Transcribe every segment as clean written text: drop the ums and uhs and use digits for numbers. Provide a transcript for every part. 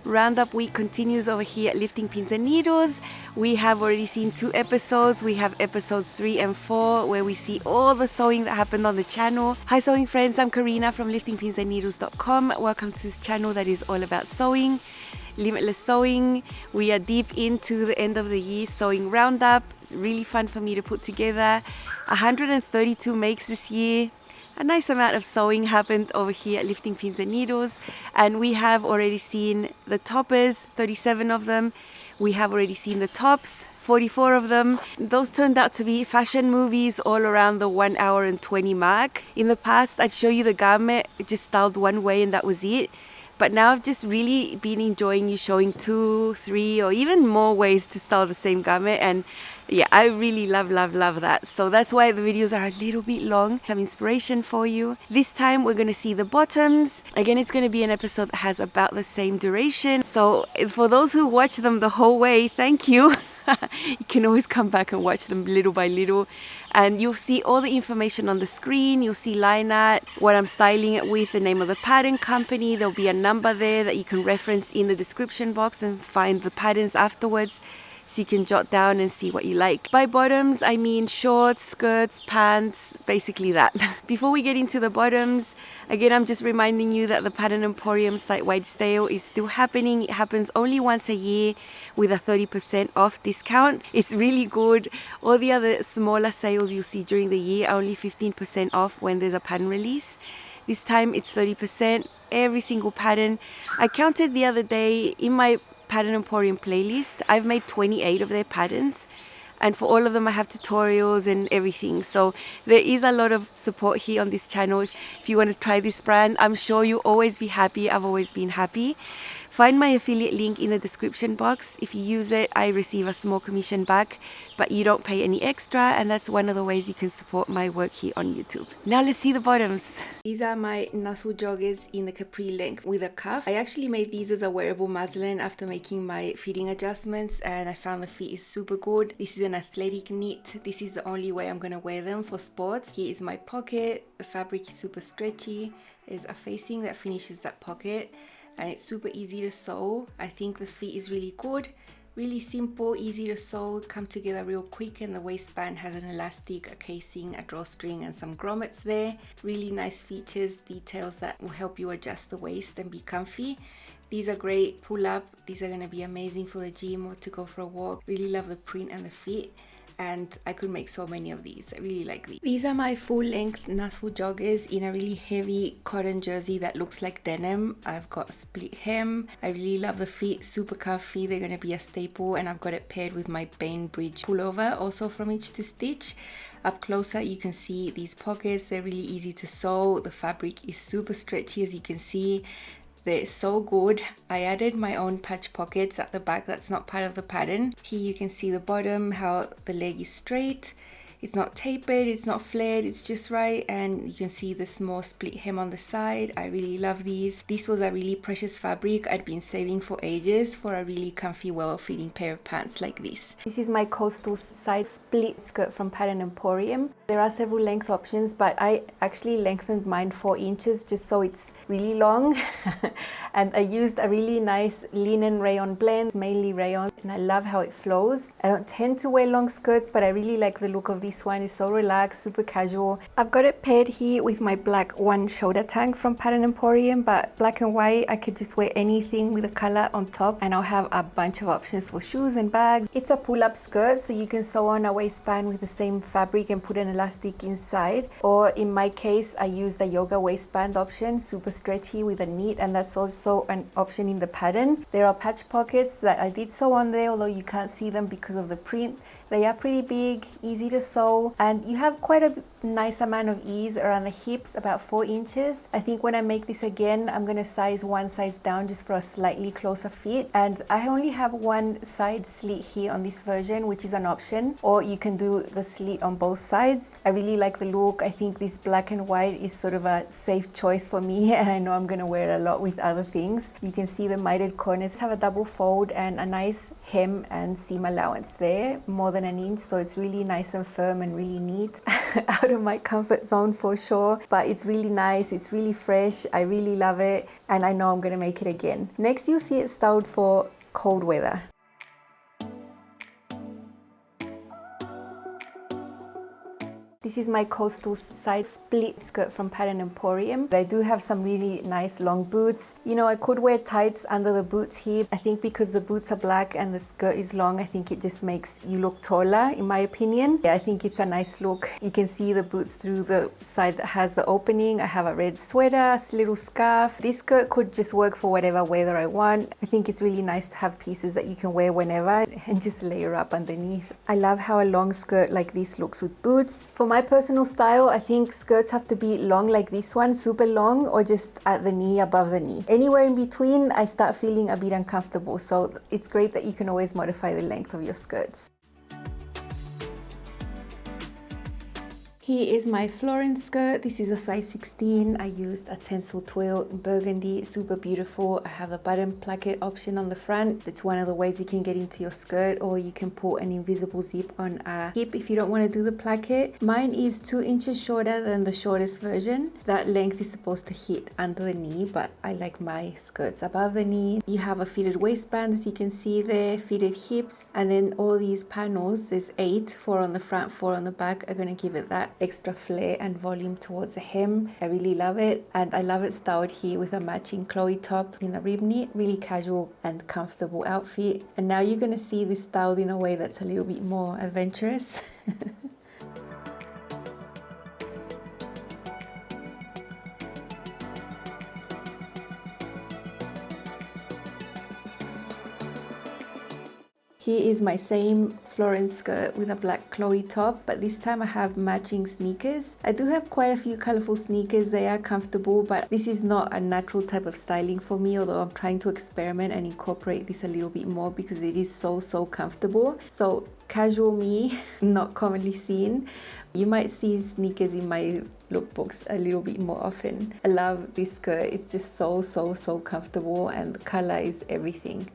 Roundup week continues over here at Lifting Pins and Needles. We have already seen 2 episodes. We have episodes 3 and 4 where we see all the sewing that happened on the channel. Hi sewing friends, I'm Karina from liftingpinsandneedles.com. Welcome to this channel that is all about sewing, limitless sewing. We are deep into the end of the year sewing roundup. It's really fun for me to put together. 132 makes this year. A nice amount of sewing happened over here at Lifting Pins and Needles, and we have already seen the toppers, 37 of them. We have already seen the tops, 44 of them. Those turned out to be fashion movies all around the 1 hour and 20 mark. In the past, I'd show you the garment just styled one way and that was it. But now I've just really been enjoying you showing 2, 3 or even more ways to style the same garment, and yeah, I really love that. So that's why the videos are a little bit long. Some inspiration for you. This time we're going to see the bottoms. Again, it's going to be an episode that has about the same duration. So for those who watch them the whole way, thank you. You can always come back and watch them little by little, and you'll see all the information on the screen. You'll see line art, what I'm styling it with, the name of the pattern company. There'll be a number there that you can reference in the description box and find the patterns afterwards, so you can jot down and see what you like. By bottoms, I mean shorts, skirts, pants, basically that. Before we get into the bottoms, again, I'm just reminding you that the Pattern Emporium site-wide sale is still happening. It happens only once a year with a 30% off discount. It's really good. All the other smaller sales you see during the year are only 15% off when there's a pattern release. This time it's 30%, every single pattern. I counted the other day in my Pattern Emporium playlist. I've made 28 of their patterns, and for all of them I have tutorials and everything. So there is a lot of support here on this channel. If you want to try this brand, I'm sure you'll always be happy. I've always been happy. Find my affiliate link in the description box. If you use it, I receive a small commission back, but you don't pay any extra, and that's one of the ways you can support my work here on YouTube. Now let's see the bottoms. These are my Nusle joggers in the capri length with a cuff. I actually made these as a wearable muslin after making my fitting adjustments, and I found the fit is super good. This is an athletic knit. This is the only way I'm going to wear them for sports. Here is my pocket. The fabric is super stretchy. There's a facing that finishes that pocket, and it's super easy to sew. I think the fit is really good, really simple, easy to sew, come together real quick, and the waistband has an elastic, a casing, a drawstring and some grommets there. Really nice features, details that will help you adjust the waist and be comfy. These are great pull up. These are going to be amazing for the gym or to go for a walk. Really love the print and the fit, and I could make so many of these. I really like these. These are my full length Nusle joggers in a really heavy cotton jersey that looks like denim. I've got a split hem. I really love the fit, super comfy. They're going to be a staple, and I've got it paired with my Bainbridge pullover, also from Itch to Stitch. Up closer you can see these pockets. They're really easy to sew. The fabric is super stretchy, as you can see. They're so good. I added my own patch pockets at the back. That's not part of the pattern. Here you can see the bottom, how the leg is straight. It's not tapered, it's not flared, it's just right, and you can see the small split hem on the side. I really love these. This was a really precious fabric I'd been saving for ages for a really comfy, well-fitting pair of pants like this. This is my coastal side split skirt from Pattern Emporium. There are several length options, but I actually lengthened mine 4 inches just so it's really long. And I used a really nice linen rayon blend, mainly rayon, and I love how it flows. I don't tend to wear long skirts, but I really like the look of this one. It's so relaxed, super casual. I've got it paired here with my black one shoulder tank from Pattern Emporium, but black and white, I could just wear anything with a color on top, and I'll have a bunch of options for shoes and bags. It's a pull-up skirt, so you can sew on a waistband with the same fabric and put an elastic inside, or in my case I used the yoga waistband option, super stretchy with a knit, and that's also an option in the pattern. There are patch pockets that I did sew on there, although you can't see them because of the print. They are pretty big, easy to sew, and you have quite a nice amount of ease around the hips, about 4 inches. I think when I make this again, I'm going to size one size down just for a slightly closer fit. And I only have one side slit here on this version, which is an option, or you can do the slit on both sides. I really like the look. I think this black and white is sort of a safe choice for me, and I know I'm going to wear it a lot with other things. You can see the mitered corners have a double fold and a nice hem and seam allowance there, more than than an inch, so it's really nice and firm and really neat. Out of my comfort zone for sure, but it's really nice, it's really fresh, I really love it, and I know I'm gonna make it again. Next, you'll see it styled for cold weather. This is my coastal side split skirt from Emporium. I do have some really nice long boots. You know, I could wear tights under the boots here. I think because the boots are black and the skirt is long, I think it just makes you look taller, in my opinion. Yeah, I think it's a nice look. You can see the boots through the side that has the opening. I have a red sweater, little scarf. This skirt could just work for whatever weather I want. I think it's really nice to have pieces that you can wear whenever and just layer up underneath. I love how a long skirt like this looks with boots. For my personal style, I think skirts have to be long like this one, super long, or just at the knee, above the knee. Anywhere in between, I start feeling a bit uncomfortable. So it's great that you can always modify the length of your skirts. Here is my Florence skirt. This is a size 16. I used a tencel twill in burgundy, super beautiful. I have a button placket option on the front. That's one of the ways you can get into your skirt, or you can put an invisible zip on a hip if you don't want to do the placket. Mine is 2 inches shorter than the shortest version. That length is supposed to hit under the knee, but I like my skirts above the knee. You have a fitted waistband, as you can see there, fitted hips, and then all these panels, there's 8, 4 on the front, 4 on the back, are going to give it that extra flair and volume towards the hem. I really love it, and I love it styled here with a matching Chloe top in a rib knit. Really casual and comfortable outfit. And now you're going to see this styled in a way that's a little bit more adventurous. Here is my same Florence skirt with a black Chloe top, but this time I have matching sneakers. I do have quite a few colorful sneakers. They are comfortable, but this is not a natural type of styling for me, although I'm trying to experiment and incorporate this a little bit more because it is so comfortable. So casual me, not commonly seen. You might see sneakers in my lookbooks a little bit more often. I love this skirt. It's just so comfortable, and the color is everything.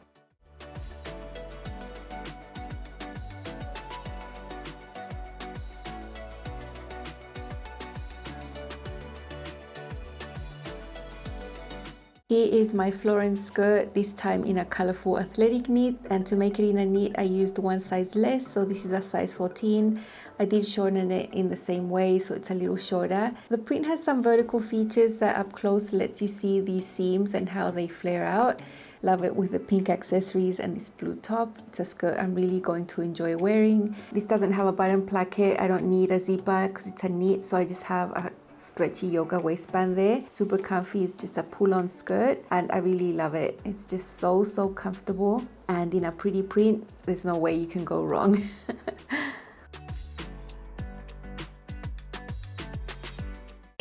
Here is my Florence skirt, this time in a colorful athletic knit, and to make it in a knit I used one size less, so this is a size 14. I did shorten it in the same way, so it's a little shorter. The print has some vertical features that up close lets you see these seams and how they flare out. Love it with the pink accessories and this blue top. It's a skirt I'm really going to enjoy wearing. This doesn't have a button placket. I don't need a zipper because it's a knit, so I just have a stretchy yoga waistband there. Super comfy. It's just a pull-on skirt, and I really love it. It's just so comfortable, and in a pretty print, there's no way you can go wrong.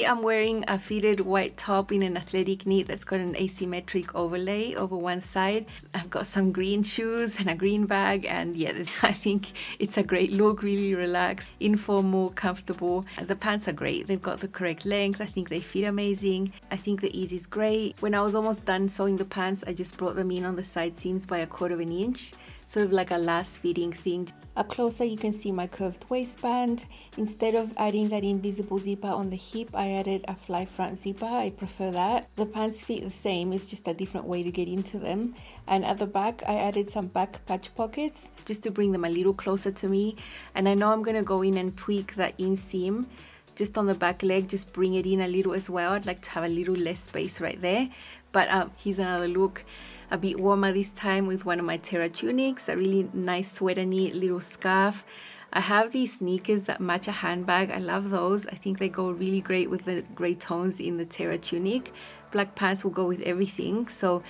I'm wearing a fitted white top in an athletic knit that's got an asymmetric overlay over one side. I've got some green shoes and a green bag, and yeah, I think it's a great look, really relaxed, informal, comfortable. The pants are great. They've got the correct length. I think they fit amazing. I think the ease is great. When I was almost done sewing the pants, I just brought them in on the side seams by 1/4 inch. Sort of like a last fitting thing. Up closer you can see my curved waistband. Instead of adding that invisible zipper on the hip, I added a fly front zipper. I prefer that. The pants fit the same, it's just a different way to get into them. And at the back I added some back patch pockets just to bring them a little closer to me. And I know I'm going to go in and tweak that inseam just on the back leg, just bring it in a little as well. I'd like to have a little less space right there. But here's another look. A bit warmer this time with one of my Terra tunics, a really nice sweater knit, little scarf. I have these sneakers that match a handbag. I love those. I think they go really great with the grey tones in the Terra tunic. Black pants will go with everything. So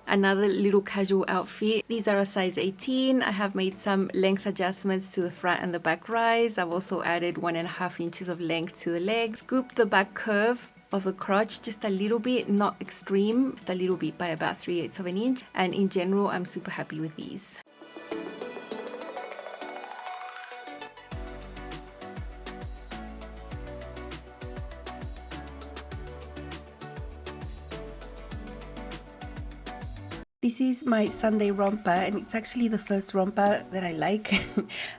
another little casual outfit. These are a size 18. I have made some length adjustments to the front and the back rise. I've also added 1.5 inches of length to the legs. Scooped the back curve of the crotch just a little bit, not extreme, just a little bit by about 3/8 of an inch. And in general, I'm super happy with these. This This is my Sunday romper, and it's actually the first romper that I like.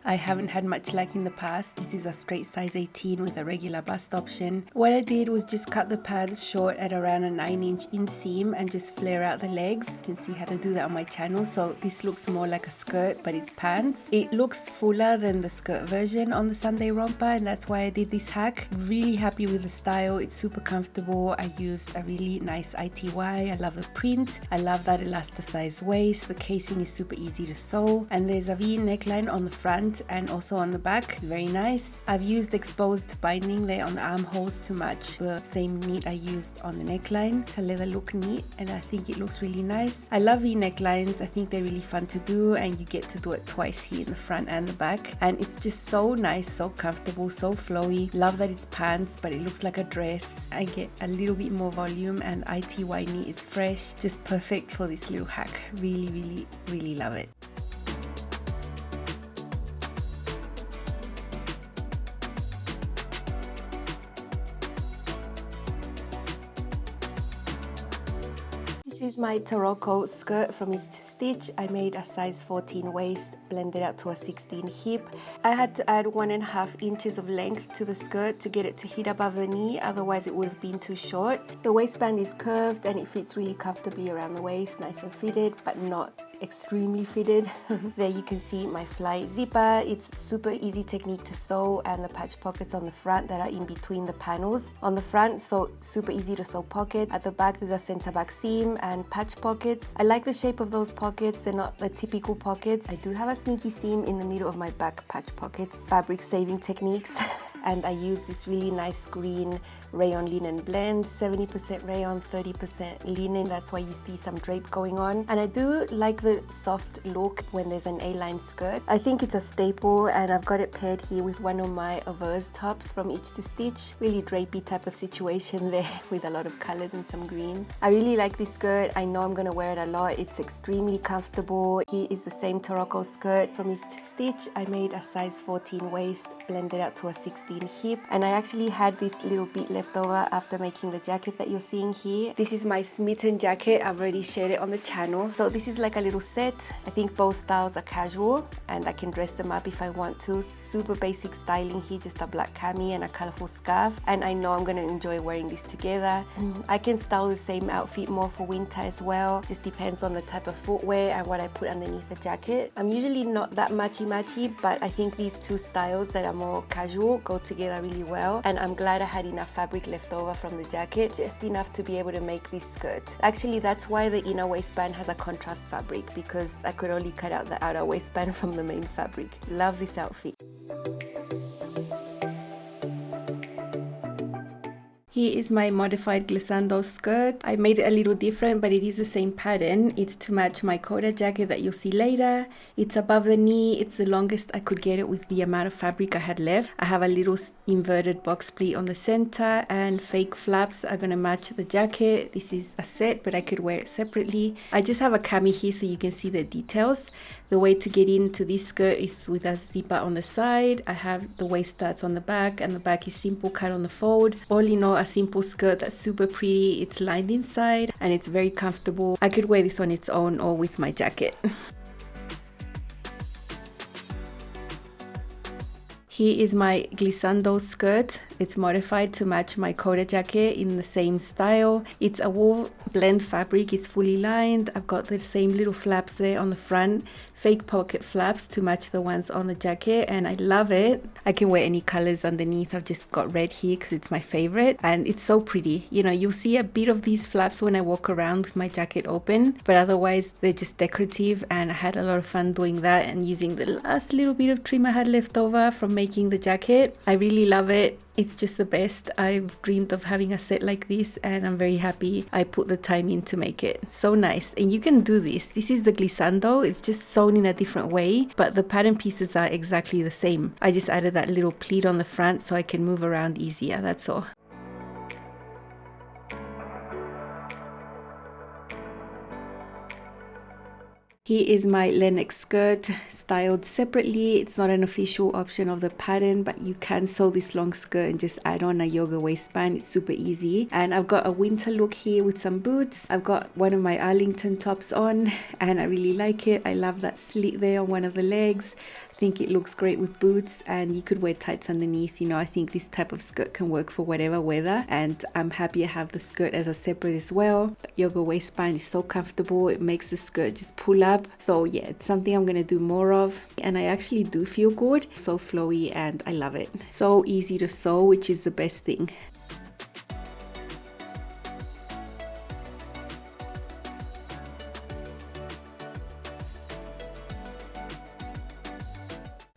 I haven't had much luck in the past. This is a straight size 18 with a regular bust option. What I did was just cut the pants short at around a 9-inch inseam and just flare out the legs. You can see how to do that on my channel. So this looks more like a skirt, but it's pants. It looks fuller than the skirt version on the Sunday romper, and that's why I did this hack. Really happy with the style. It's super comfortable. I used a really nice ITY. I love the print. I love that elasticized waist. The casing is super easy to sew, and there's a V neckline on the front and also on the back. It's very nice. I've used exposed binding there on the armholes to match the same knit I used on the neckline. It's a leather look knit, and I think it looks really nice. I love V necklines. I think they're really fun to do, and you get to do it twice here in the front and the back, and it's just so nice, so comfortable, so flowy. Love that it's pants, but it looks like a dress. I get a little bit more volume, and ITY knit is fresh. Just perfect for this little hack. Really love it. This is my Tooco skirt from Easy to Stitch. I made a size 14 waist, blended out to a 16 hip. I had to add 1.5 inches of length to the skirt to get it to hit above the knee, otherwise it would have been too short. The waistband is curved and it fits really comfortably around the waist, nice and fitted, but not extremely fitted. There you can see my fly zipper. It's super easy technique to sew, and the patch pockets on the front that are in between the panels on the front, so super easy to sew pocket. At the back there's a center back seam and patch pockets. I like the shape of those pockets. They're not the typical pockets. I do have a sneaky seam in the middle of my back patch pockets. Fabric saving techniques. And I use this really nice green rayon linen blend, 70% rayon, 30% linen. That's why you see some drape going on. And I do like the soft look when there's an A-line skirt. I think it's a staple, and I've got it paired here with one of my Averse tops from Each to Stitch. Really drapey type of situation there with a lot of colors and some green. I really like this skirt. I know I'm gonna wear it a lot. It's extremely comfortable. Here is the same Tooco skirt from Each to Stitch. I made a size 14 waist, blended out to a 16 hip, and I actually had this little bit left over after making the jacket that you're seeing here. This is my Smitten jacket. I've already shared it on the channel. So this is like a little set. I think both styles are casual and I can dress them up if I want to. Super basic styling here, just a black cami and a colorful scarf, and I know I'm going to enjoy wearing this together. I can style the same outfit more for winter as well. Just depends on the type of footwear and what I put underneath the jacket. I'm usually not that matchy, but I think these two styles that are more casual go together really well, and I'm glad I had enough fabric left over from the jacket, just enough to be able to make this skirt. Actually, that's why the inner waistband has a contrast fabric, because I could only cut out the outer waistband from the main fabric. Love this outfit. Here is my modified glissando skirt. I made it a little different, but it is the same pattern. It's to match my coda jacket that you'll see later. It's above the knee. It's the longest I could get it with the amount of fabric I had left. I have a little inverted box pleat on the center, and fake flaps are gonna match the jacket. This is a set, but I could wear it separately. I just have a cami here so you can see the details. The way to get into this skirt is with a zipper on the side. I have the waist studs on the back, and the back is simple cut on the fold. All in all, a simple skirt that's super pretty. It's lined inside and it's very comfortable. I could wear this on its own or with my jacket. Here is my glissando skirt. It's modified to match my coda jacket in the same style. It's a wool blend fabric. It's fully lined. I've got the same little flaps there on the front, fake pocket flaps to match the ones on the jacket, and I love it. I can wear any colors underneath. I've just got red here because it's my favorite, and it's so pretty. You know, you'll see a bit of these flaps when I walk around with my jacket open, but otherwise they're just decorative, and I had a lot of fun doing that and using the last little bit of trim I had left over from making the jacket. I really love it. It's just the best. I've dreamed of having a set like this, and I'm very happy I put the time in to make it. So nice. And you can do this. This is the glissando. It's just sewn in a different way, but the pattern pieces are exactly the same. I just added that little pleat on the front so I can move around easier. That's all. Here is my Lenux skirt styled separately. It's not an official option of the pattern, but you can sew this long skirt and just add on a yoga waistband. It's super easy. And I've got a winter look here with some boots. I've got one of my Arlington tops on and I really like it. I love that slit there on one of the legs. I think it looks great with boots, and you could wear tights underneath. You know, I think this type of skirt can work for whatever weather, and I'm happy I have the skirt as a separate as well. The yoga waistband is so comfortable. It makes the skirt just pull up. So yeah, it's something I'm gonna do more of, and I actually do feel good. So flowy and I love it. So easy to sew, which is the best thing.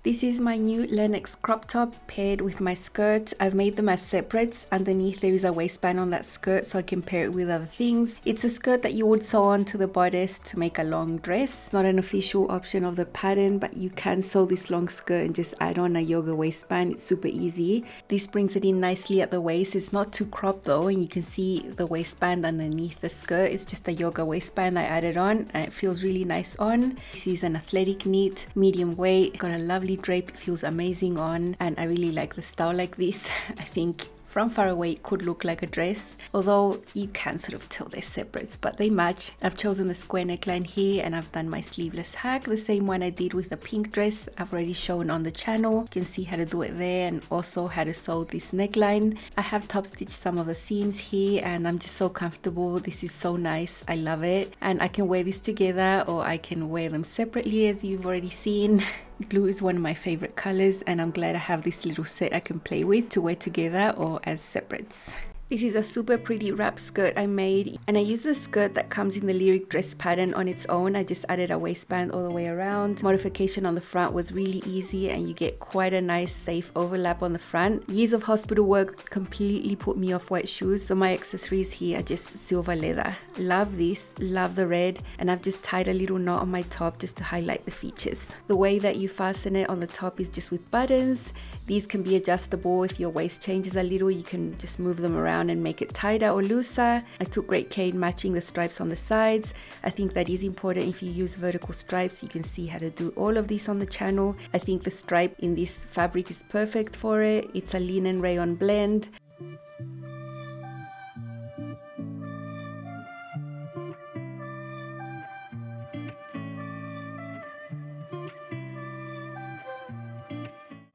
This is my new Lenux crop top paired with my skirt. I've made them as separates. Underneath there is a waistband on that skirt so I can pair it with other things. It's a skirt that you would sew onto the bodice to make a long dress. It's not an official option of the pattern, but you can sew this long skirt and just add on a yoga waistband. It's super easy. This brings it in nicely at the waist. It's not too cropped though, and you can see the waistband underneath the skirt. It's just a yoga waistband I added on, and it feels really nice on. This is an athletic knit, medium weight. Got a lovely drape. It feels amazing on, and I really like the style like this. I think from far away it could look like a dress, although you can sort of tell they're separates, but they match. I've chosen the square neckline here, and I've done my sleeveless hack, the same one I did with the pink dress. I've already shown on the channel. You can see how to do it there, and also how to sew this neckline. I have top stitched some of the seams here, and I'm just so comfortable. This is so nice. I love it, and I can wear this together or I can wear them separately, as you've already seen. Blue is one of my favorite colors, and I'm glad I have this little set I can play with to wear together or as separates. This is a super pretty wrap skirt I made, and I used the skirt that comes in the lyric dress pattern on its own. I just added a waistband all the way around. Modification on the front was really easy, and you get quite a nice safe overlap on the front. Years of hospital work completely put me off white shoes, so my accessories here are just silver leather. Love this, love the red, and I've just tied a little knot on my top just to highlight the features. The way that you fasten it on the top is just with buttons. These can be adjustable. If your waist changes a little, you can just move them around and make it tighter or looser. I took great care in matching the stripes on the sides. I think that is important. If you use vertical stripes, you can see how to do all of this on the channel. I think the stripe in this fabric is perfect for it. It's a linen rayon blend.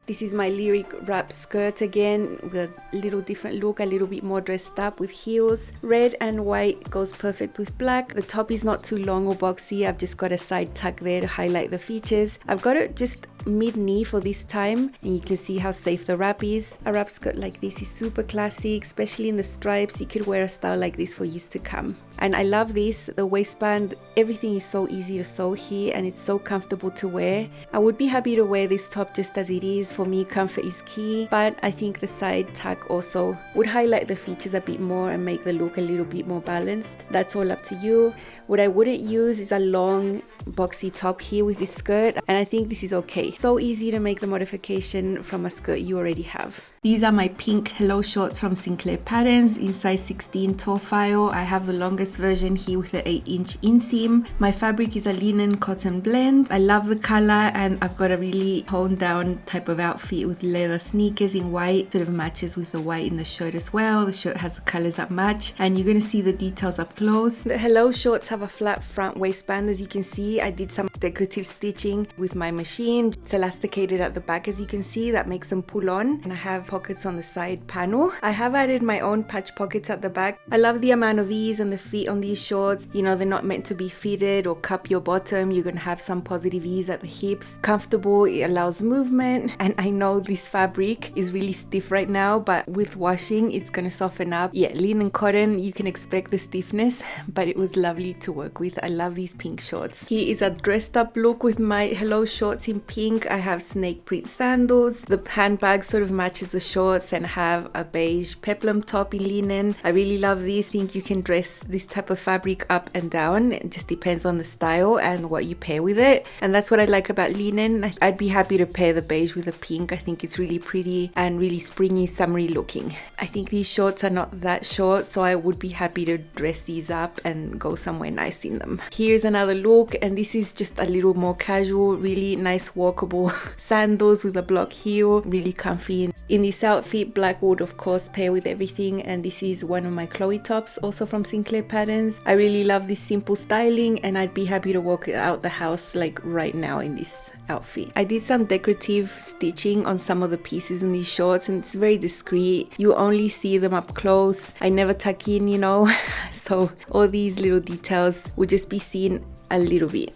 This is my lyric wrap skirt again, with a little different look, a little bit more dressed up with heels. Red and white goes perfect with black. The top is not too long or boxy. I've just got a side tuck there to highlight the features. I've got it just mid-knee for this time, and you can see how safe the wrap is. A wrap skirt like this is super classic, especially in the stripes. You could wear a style like this for years to come. And I love this, the waistband, everything is so easy to sew here, and it's so comfortable to wear. I would be happy to wear this top just as it is. For me, comfort is key, but I think the side tuck also would highlight the features a bit more and make the look a little bit more balanced. That's all up to you. What I wouldn't use is a long boxy top here with this skirt, and I think this is okay. So easy to make the modification from a skirt you already have. These are my pink Hello shorts from Sinclair Patterns in size 16 toe file. I have the longest version here with the 8-inch inseam. My fabric is a linen cotton blend. I love the color, and I've got a really toned down type of outfit with leather sneakers in white. Sort of matches with the white in the shirt as well. The shirt has the colors that match, and you're going to see the details up close. The Hello shorts have a flat front waistband. As you can see, I did some decorative stitching with my machine. It's elasticated at the back, as you can see. That makes them pull on, and I have pockets on the side panel. I have added my own patch pockets at the back. I love the amount of ease and the fit on these shorts. You know, they're not meant to be fitted or cup your bottom. You're gonna have some positive ease at the hips. Comfortable, it allows movement, and I know this fabric is really stiff right now, but with washing it's gonna soften up. Yeah, linen cotton, you can expect the stiffness, but it was lovely to work with. I love these pink shorts. Here is a dressed up look with my Hello shorts in pink. I have snake print sandals. The handbag sort of matches the shorts, and have a beige peplum top in linen. I really love this. I think you can dress this type of fabric up and down. It just depends on the style and what you pair with it. And that's what I like about linen. I'd be happy to pair the beige with the pink. I think it's really pretty and really springy, summery looking. I think these shorts are not that short, so I would be happy to dress these up and go somewhere nice in them. Here's another look, and this is just a little more casual, really nice walkable sandals with a block heel, really comfy. In this outfit, black would of course pair with everything, and this is one of my Chloe tops, also from Sinclair patterns. I really love this simple styling, and I'd be happy to walk out the house like right now in this outfit. I did some decorative stitching on some of the pieces in these shorts, and it's very discreet. You only see them up close. I never tuck in, you know, so all these little details would just be seen a little bit.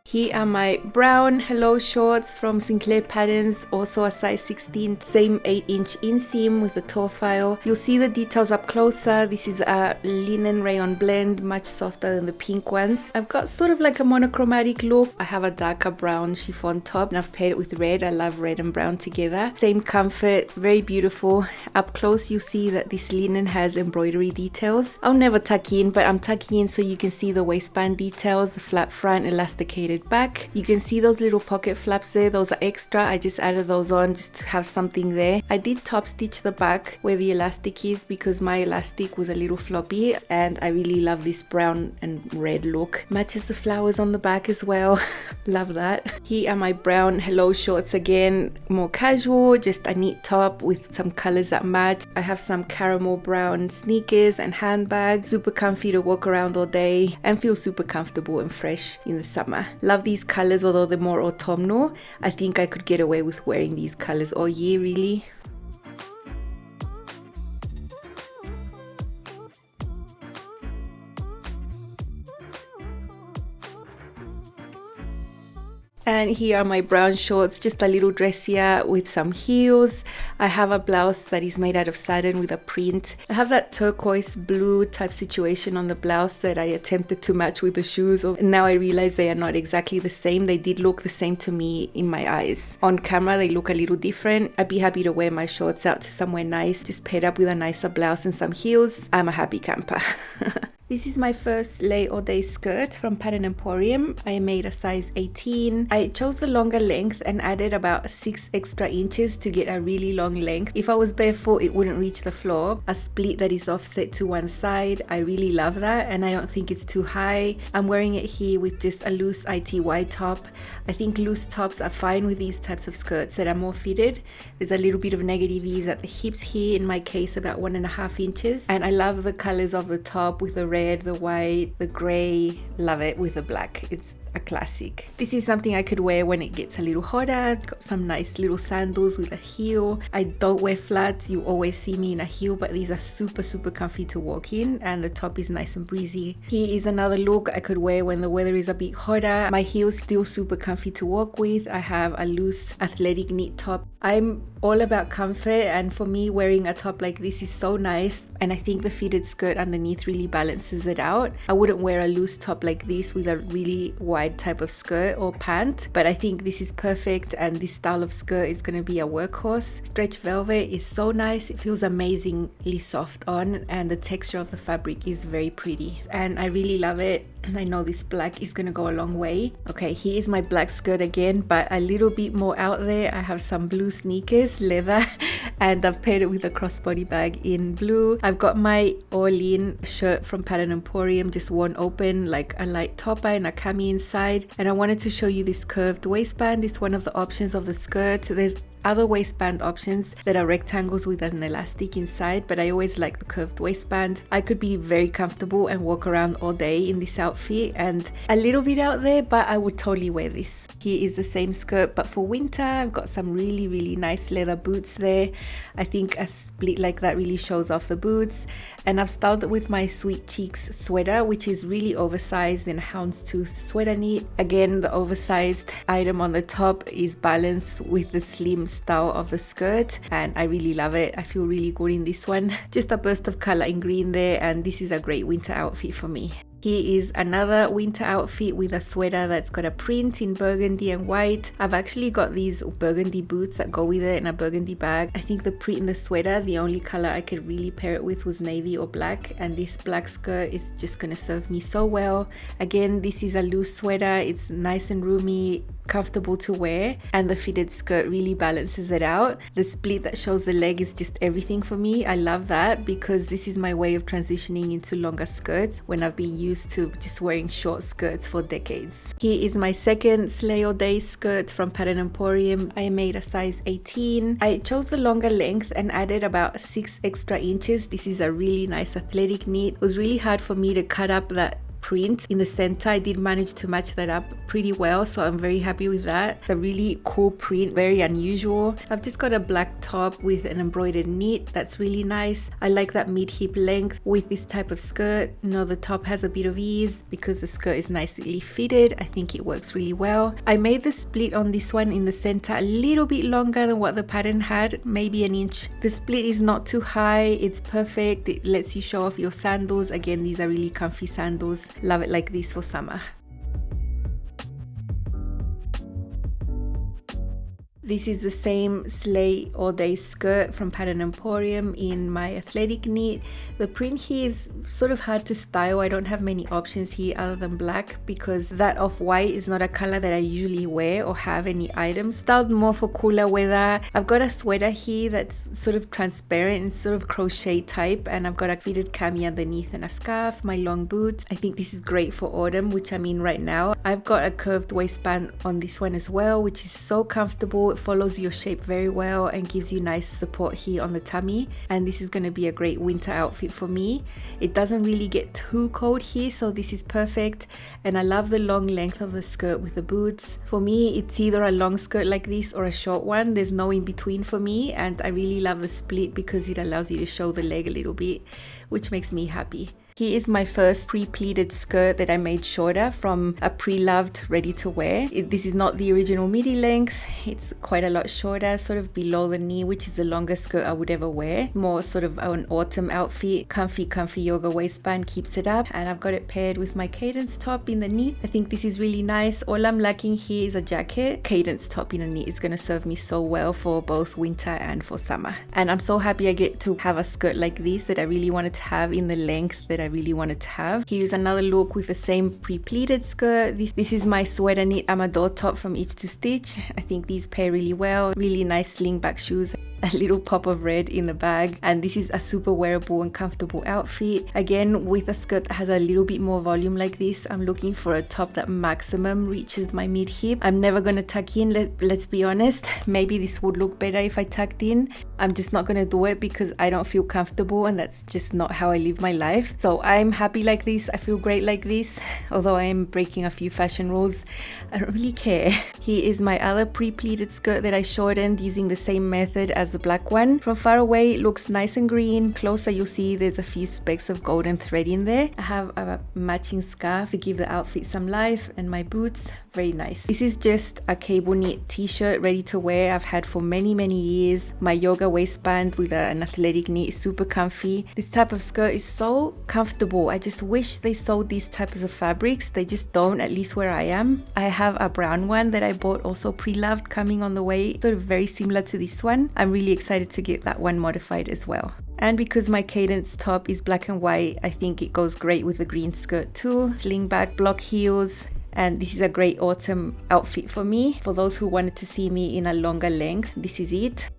Here are my brown Hello shorts from Sinclair patterns, also a size 16, same 8-inch inseam with the toe file. You'll see the details up closer. This is a linen rayon blend, much softer than the pink ones. I've got sort of like a monochromatic look. I have a darker brown chiffon top, and I've paired it with red. I love red and brown together. Same comfort, very beautiful. Up close you see that this linen has embroidery details. I'll never tuck in, but I'm tucking in so you can see the waistband details, the flat front, elasticated back. You can see those little pocket flaps there. Those are extra. I just added those on just to have something there. I did top stitch the back where the elastic is because my elastic was a little floppy, and I really love this brown and red look. Matches the flowers on the back as well. Love that. Here are my brown Hello shorts again, more casual, just a neat top with some colors that match. I have some caramel brown sneakers and handbag, super comfy to walk around all day and feel super comfortable and fresh in the summer. Love these colors, although they're more autumnal. I think I could get away with wearing these colors all year, really. And here are my brown shorts, just a little dressier with some heels. I have a blouse that is made out of satin with a print. I have that turquoise blue type situation on the blouse that I attempted to match with the shoes. And now I realize they are not exactly the same. They did look the same to me in my eyes. On camera, they look a little different. I'd be happy to wear my shorts out to somewhere nice, just paired up with a nicer blouse and some heels. I'm a happy camper. This is my first lay all day skirt from Pattern Emporium. I made a size 18. I chose the longer length and added about 6 extra inches to get a really long length. If I was barefoot, it wouldn't reach the floor. A split that is offset to one side. I really love that, and I don't think it's too high. I'm wearing it here with just a loose ITY top. I think loose tops are fine with these types of skirts that are more fitted. There's a little bit of negative ease at the hips here, in my case about 1.5 inches. And I love the colors of the top with the red, the white, the gray. Love it with the black. It's a classic. This is something I could wear when it gets a little hotter. Got some nice little sandals with a heel. I don't wear flats. You always see me in a heel, but these are super comfy to walk in, and the top is nice and breezy. Here is another look I could wear when the weather is a bit hotter. My heel's still super comfy to walk with. I have a loose athletic knit top. I'm all about comfort, and for me, wearing a top like this is so nice, and I think the fitted skirt underneath really balances it out. I wouldn't wear a loose top like this with a really wide type of skirt or pant, but I think this is perfect, and this style of skirt is going to be a workhorse. Stretch velvet is so nice. It feels amazingly soft on, and the texture of the fabric is very pretty, and I really love it. And I know this black is gonna go a long way. Okay, here is my black skirt again, but a little bit more out there. I have some blue sneakers, leather, and I've paired it with a crossbody bag in blue. I've got my all-in shirt from Pattern Emporium, just worn open, like a light topper and a cami inside. And I wanted to show you this curved waistband. It's one of the options of the skirt. There's other waistband options that are rectangles with an elastic inside, but I always like the curved waistband. I could be very comfortable and walk around all day in this outfit, and a little bit out there, but I would totally wear this. Here is the same skirt, but for winter. I've got some really nice leather boots there. I think a split like that really shows off the boots. And I've styled it with my Sweet Cheeks sweater, which is really oversized in houndstooth sweater knit. Again, the oversized item on the top is balanced with the slim style of the skirt, and I really love it. I feel really good in this one. Just a burst of color in green there, and this is a great winter outfit for me. Here is another winter outfit with a sweater that's got a print in burgundy and white. I've actually got these burgundy boots that go with it and a burgundy bag. I think the print in the sweater, the only color I could really pair it with was navy or black, and this black skirt is just gonna serve me so well. Again, this is a loose sweater. It's nice and roomy, comfortable to wear, and the fitted skirt really balances it out. The split that shows the leg is just everything for me. I love that because this is my way of transitioning into longer skirts when I've been used to just wearing short skirts for decades. Here is my second Slay All Day skirt from Emporium. I made a size 18. I chose the longer length and added about 6 extra inches. This is a really nice athletic knit. It was really hard for me to cut up that print in the center. I did manage to match that up pretty well, so I'm very happy with that. It's a really cool print, very unusual. I've just got a black top with an embroidered knit that's really nice. I like that mid-hip length with this type of skirt. You know, the top has a bit of ease because the skirt is nicely fitted. I think it works really well. I made the split on this one in the center a little bit longer than what the pattern had, maybe an inch. The split is not too high, it's perfect. It lets you show off your sandals. Again, these are really comfy sandals. Love it like this for summer. This is the same Slay All Day skirt from Emporium in my athletic knit. The print here is sort of hard to style. I don't have many options here other than black because that off-white is not a color that I usually wear or have any items. Styled more for cooler weather. I've got a sweater here that's sort of transparent and sort of crochet type, and I've got a fitted cami underneath and a scarf, my long boots. I think this is great for autumn, which I'm in right now. I've got a curved waistband on this one as well, which is so comfortable. Follows your shape very well and gives you nice support here on the tummy, and this is going to be a great winter outfit for me. It doesn't really get too cold here, so this is perfect, and I love the long length of the skirt with the boots. For me, it's either a long skirt like this or a short one. There's no in between for me, and I really love the split because it allows you to show the leg a little bit, which makes me happy. Here is my first pre-pleated skirt that I made shorter from a pre-loved ready to wear. This is not the original midi length. It's quite a lot shorter, sort of below the knee, which is the longest skirt I would ever wear. More sort of an autumn outfit. Comfy yoga waistband keeps it up, and I've got it paired with my cadence top in the knit. I think this is really nice. All I'm lacking here is a jacket. Cadence top in a knit is going to serve me so well for both winter and for summer. And I'm so happy I get to have a skirt like this that I really wanted to have in the length that I really wanted to have. Here's another look with the same pre-pleated skirt. This is my sweater knit Amador top from Itch to Stitch. I think these pair really well. Really nice sling back shoes. A little pop of red in the bag, and this is a super wearable and comfortable outfit. Again, with a skirt that has a little bit more volume like this, I'm looking for a top that maximum reaches my mid hip. I'm never gonna tuck in, let's be honest. Maybe this would look better if I tucked in. I'm just not gonna do it because I don't feel comfortable, and that's just not how I live my life. So I'm happy like this. I feel great like this, although I am breaking a few fashion rules. I don't really care. Here is my other pre-pleated skirt that I shortened using the same method as the black one. From far away it looks nice and green. Closer you'll see there's a few specks of golden thread in there. I have a matching scarf to give the outfit some life, and my boots, very nice. This is just a cable knit t-shirt ready to wear. I've had for many years. My yoga waistband with an athletic knit is super comfy. This type of skirt is so comfortable. I just wish they sold these types of fabrics. They just don't, at least where I am. I have a brown one that I bought also pre-loved coming on the way, sort of very similar to this one. I'm really excited to get that one modified as well. And because my cadence top is black and white, I think it goes great with the green skirt too. Sling back, block heels, and this is a great autumn outfit for me. For those who wanted to see me in a longer length, this is it.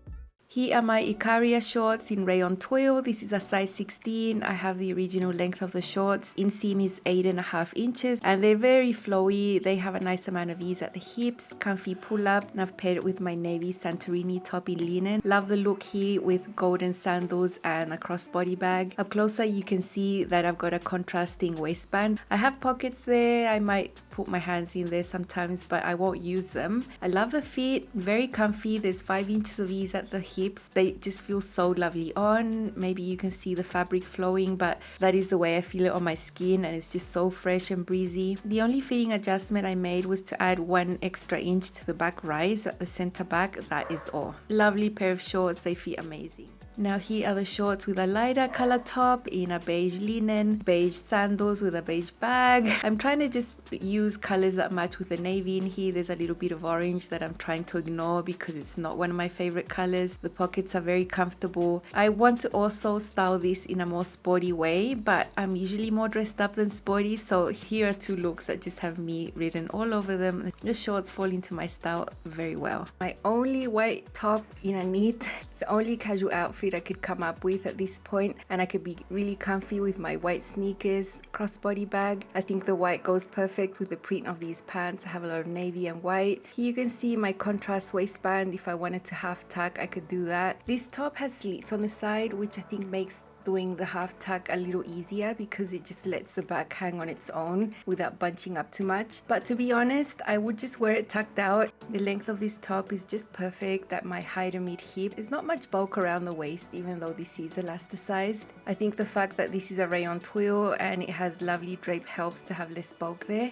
Here are my Iaria shorts in rayon twill. This is a size 16. I have the original length of the shorts. Inseam is 8.5 inches, and they're very flowy. They have a nice amount of ease at the hips, comfy pull up, and I've paired it with my navy Santorini top in linen. Love the look here with golden sandals and a crossbody bag. Up closer you can see that I've got a contrasting waistband. I have pockets there. I might put my hands in there sometimes, but I won't use them. I love the fit, very comfy. There's 5 inches of ease at the hip. hips. They just feel so lovely on. Maybe you can see the fabric flowing, but that is the way I feel it on my skin, and it's just so fresh and breezy. The only fitting adjustment I made was to add 1 extra inch to the back rise at the center back. That is all. Lovely pair of shorts. They fit amazing. Now here are the shorts with a lighter color top in a beige linen, beige sandals with a beige bag. I'm trying to just use colors that match with the navy in here. There's a little bit of orange that I'm trying to ignore because it's not one of my favorite colors. The pockets are very comfortable. I want to also style this in a more sporty way, but I'm usually more dressed up than sporty, so here are 2 looks that just have me written all over them. The shorts fall into my style very well. My only white top in a knit. It's the only casual outfit I could come up with at this point, and I could be really comfy with my white sneakers, crossbody bag. I think the white goes perfect with the print of these pants. I have a lot of navy and white. Here you can see my contrast waistband. If I wanted to half tuck, I could do that. This top has slits on the side, which I think makes doing the half tuck a little easier because it just lets the back hang on its own without bunching up too much. But to be honest, I would just wear it tucked out. The length of this top is just perfect at my high to mid hip. There's not much bulk around the waist, even though this is elasticized. I think the fact that this is a rayon twill and it has lovely drape helps to have less bulk there.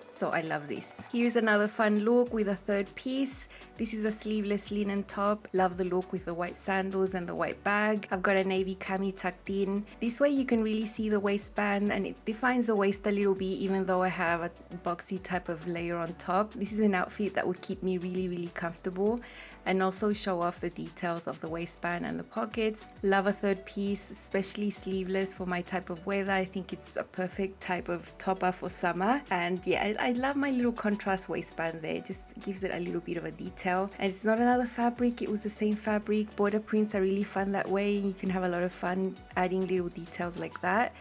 So I love this. Here's another fun look with a 3rd piece. This is a sleeveless linen top. Love the look with the white sandals and the white bag. I've got a navy cami tucked in. This way you can really see the waistband and it defines the waist a little bit, even though I have a boxy type of layer on top. This is an outfit that would keep me really comfortable and also show off the details of the waistband and the pockets. Love a 3rd piece, especially sleeveless for my type of weather. I think it's a perfect type of topper for summer. And yeah, I love my little contrast waistband there. It just gives it a little bit of a detail. And it's not another fabric, it was the same fabric. Border prints are really fun that way. You can have a lot of fun adding little details like that.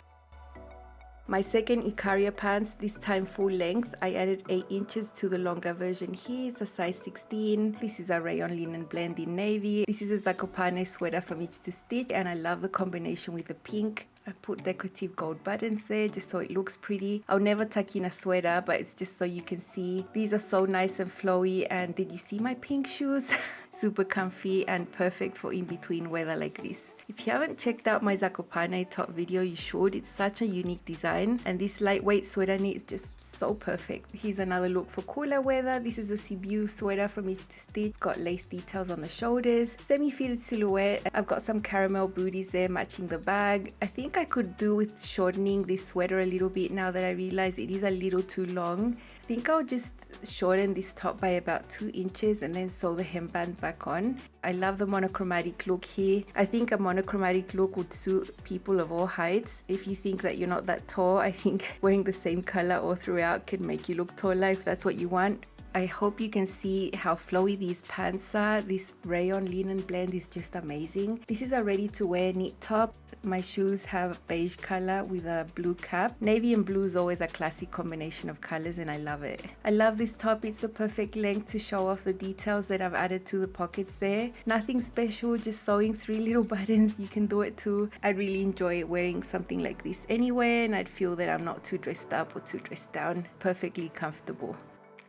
My second Iaria pants, this time full length. I added 8 inches to the longer version here. It's a size 16. This is a rayon linen blend in navy. This is a Zakopane sweater from Itch to Stitch, and I love the combination with the pink. I put decorative gold buttons there just so it looks pretty. I'll never tuck in a sweater, but it's just so you can see. These are so nice and flowy. And did you see my pink shoes? Super comfy and perfect for in-between weather like this. If you haven't checked out my Zakopane top video, you should. It's such a unique design, and this lightweight sweater knit is just so perfect. Here's another look for cooler weather. This is a Cebu sweater from Itch to Stitch. It's got lace details on the shoulders, semi-fitted silhouette. I've got some caramel booties there matching the bag. I think I could do with shortening this sweater a little bit now that I realize it is a little too long. I think I'll just shorten this top by about 2 inches and then sew the hemband back on. I love the monochromatic look here. I think a monochromatic look would suit people of all heights. If you think that you're not that tall, I think wearing the same color all throughout can make you look taller if that's what you want. I hope you can see how flowy these pants are. This rayon linen blend is just amazing. This is a ready to wear knit top. My shoes have beige color with a blue cap. Navy and blue is always a classic combination of colors and I love it. I love this top. It's the perfect length to show off the details that I've added to the pockets there. Nothing special, just sewing 3 little buttons. You can do it too. I really enjoy wearing something like this anywhere, and I'd feel that I'm not too dressed up or too dressed down. Perfectly comfortable.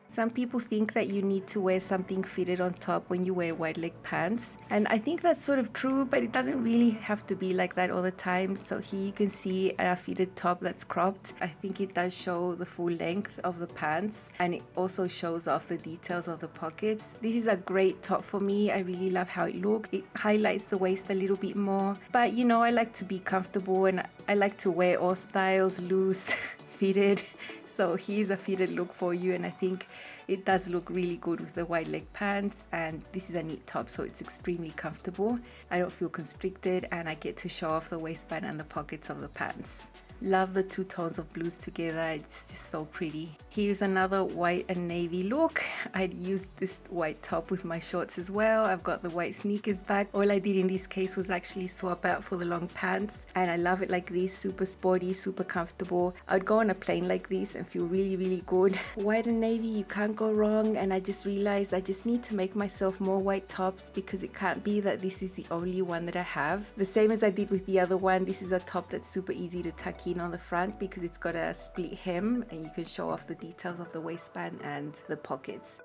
Some people think that you need to wear something fitted on top when you wear wide leg pants, and I think that's sort of true, but it doesn't really have to be like that all the time. So here you can see a fitted top that's cropped. I think it does show the full length of the pants, and it also shows off the details of the pockets. This is a great top for me. I really love how it looks. It highlights the waist a little bit more, but you know, I like to be comfortable and I like to wear all styles, loose, fitted. So here's a fitted look for you, and I think it does look really good with the wide leg pants, and this is a knit top, so it's extremely comfortable. I don't feel constricted and I get to show off the waistband and the pockets of the pants. Love the 2 tones of blues together. It's just so pretty. Here's another white and navy look. I'd used this white top with my shorts as well. I've got the white sneakers back. All I did in this case was actually swap out for the long pants, and I love it like this. Super sporty, super comfortable. I'd go on a plane like this and feel really good. White and navy, you can't go wrong. And I just realized I just need to make myself more white tops, because it can't be that this is the only one that I have. The same as I did with the other one, this is a top that's super easy to tuck in on the front because it's got a split hem and you can show off the details of the waistband and the pockets.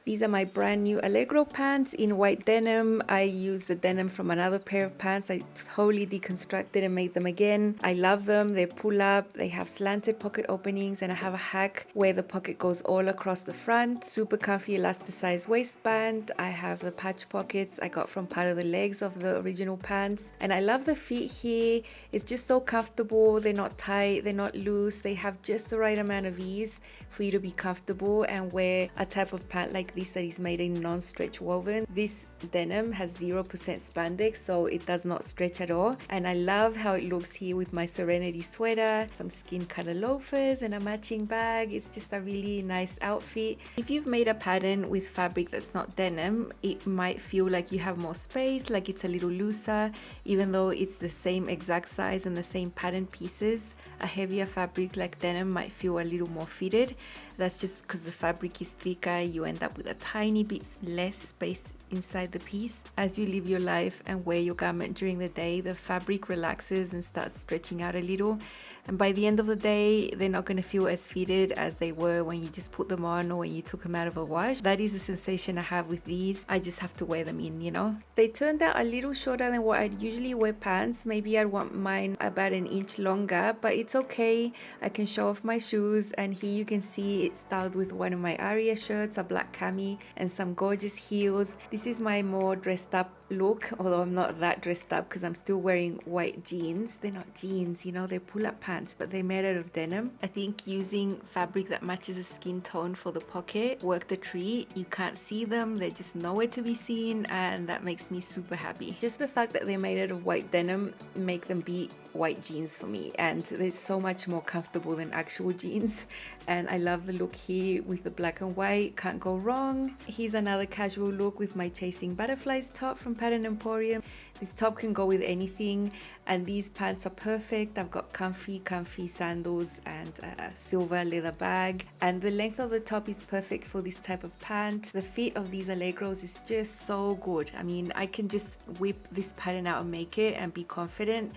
These are my brand new Allegro pants in white denim. I used the denim from another pair of pants. I totally deconstructed and made them again. I love them. They pull up, they have slanted pocket openings, and I have a hack where the pocket goes all across the front. Super comfy elasticized waistband. I have the patch pockets I got from part of the legs of the original pants. And I love the feet here. It's just so comfortable. They're not tight, they're not loose. They have just the right amount of ease for you to be comfortable and wear a type of pant like this that is made in non-stretch woven. This denim has 0% spandex, so it does not stretch at all. And I love how it looks here with my Serenity sweater, some skin color loafers, and a matching bag. It's just a really nice outfit. If you've made a pattern with fabric that's not denim, it might feel like you have more space, like it's a little looser, even though it's the same exact size and the same pattern pieces. A heavier fabric like denim might feel a little more fitted. That's just because the fabric is thicker. You end up with a tiny bit less space inside the piece. As you live your life and wear your garment during the day, the fabric relaxes and starts stretching out a little. And by the end of the day, they're not going to feel as fitted as they were when you just put them on or when you took them out of a wash. That is the sensation I have with these. I just have to wear them in, you know. They turned out a little shorter than what I'd usually wear pants. Maybe I'd want mine about an inch longer, but it's okay. I can show off my shoes, and here you can see it's styled with one of my Iaria shirts, a black cami, and some gorgeous heels. This is my more dressed up look, although I'm not that dressed up because I'm still wearing white jeans. They're not jeans, you know, they're pull-up pants, but they're made out of denim. I think using fabric that matches the skin tone for the pocket worked a treat. You can't see them, they're just nowhere to be seen, and that makes me super happy. Just the fact that they're made out of white denim make them beat white jeans for me, and they're so much more comfortable than actual jeans. And I love the look here with the black and white, can't go wrong. Here's another casual look with my Chasing Butterflies top from Pattern Emporium. This top can go with anything, and these pants are perfect. I've got comfy sandals and a silver leather bag, and the length of the top is perfect for this type of pant. The fit of these Allegros is just so good. I mean, I can just whip this pattern out and make it and be confident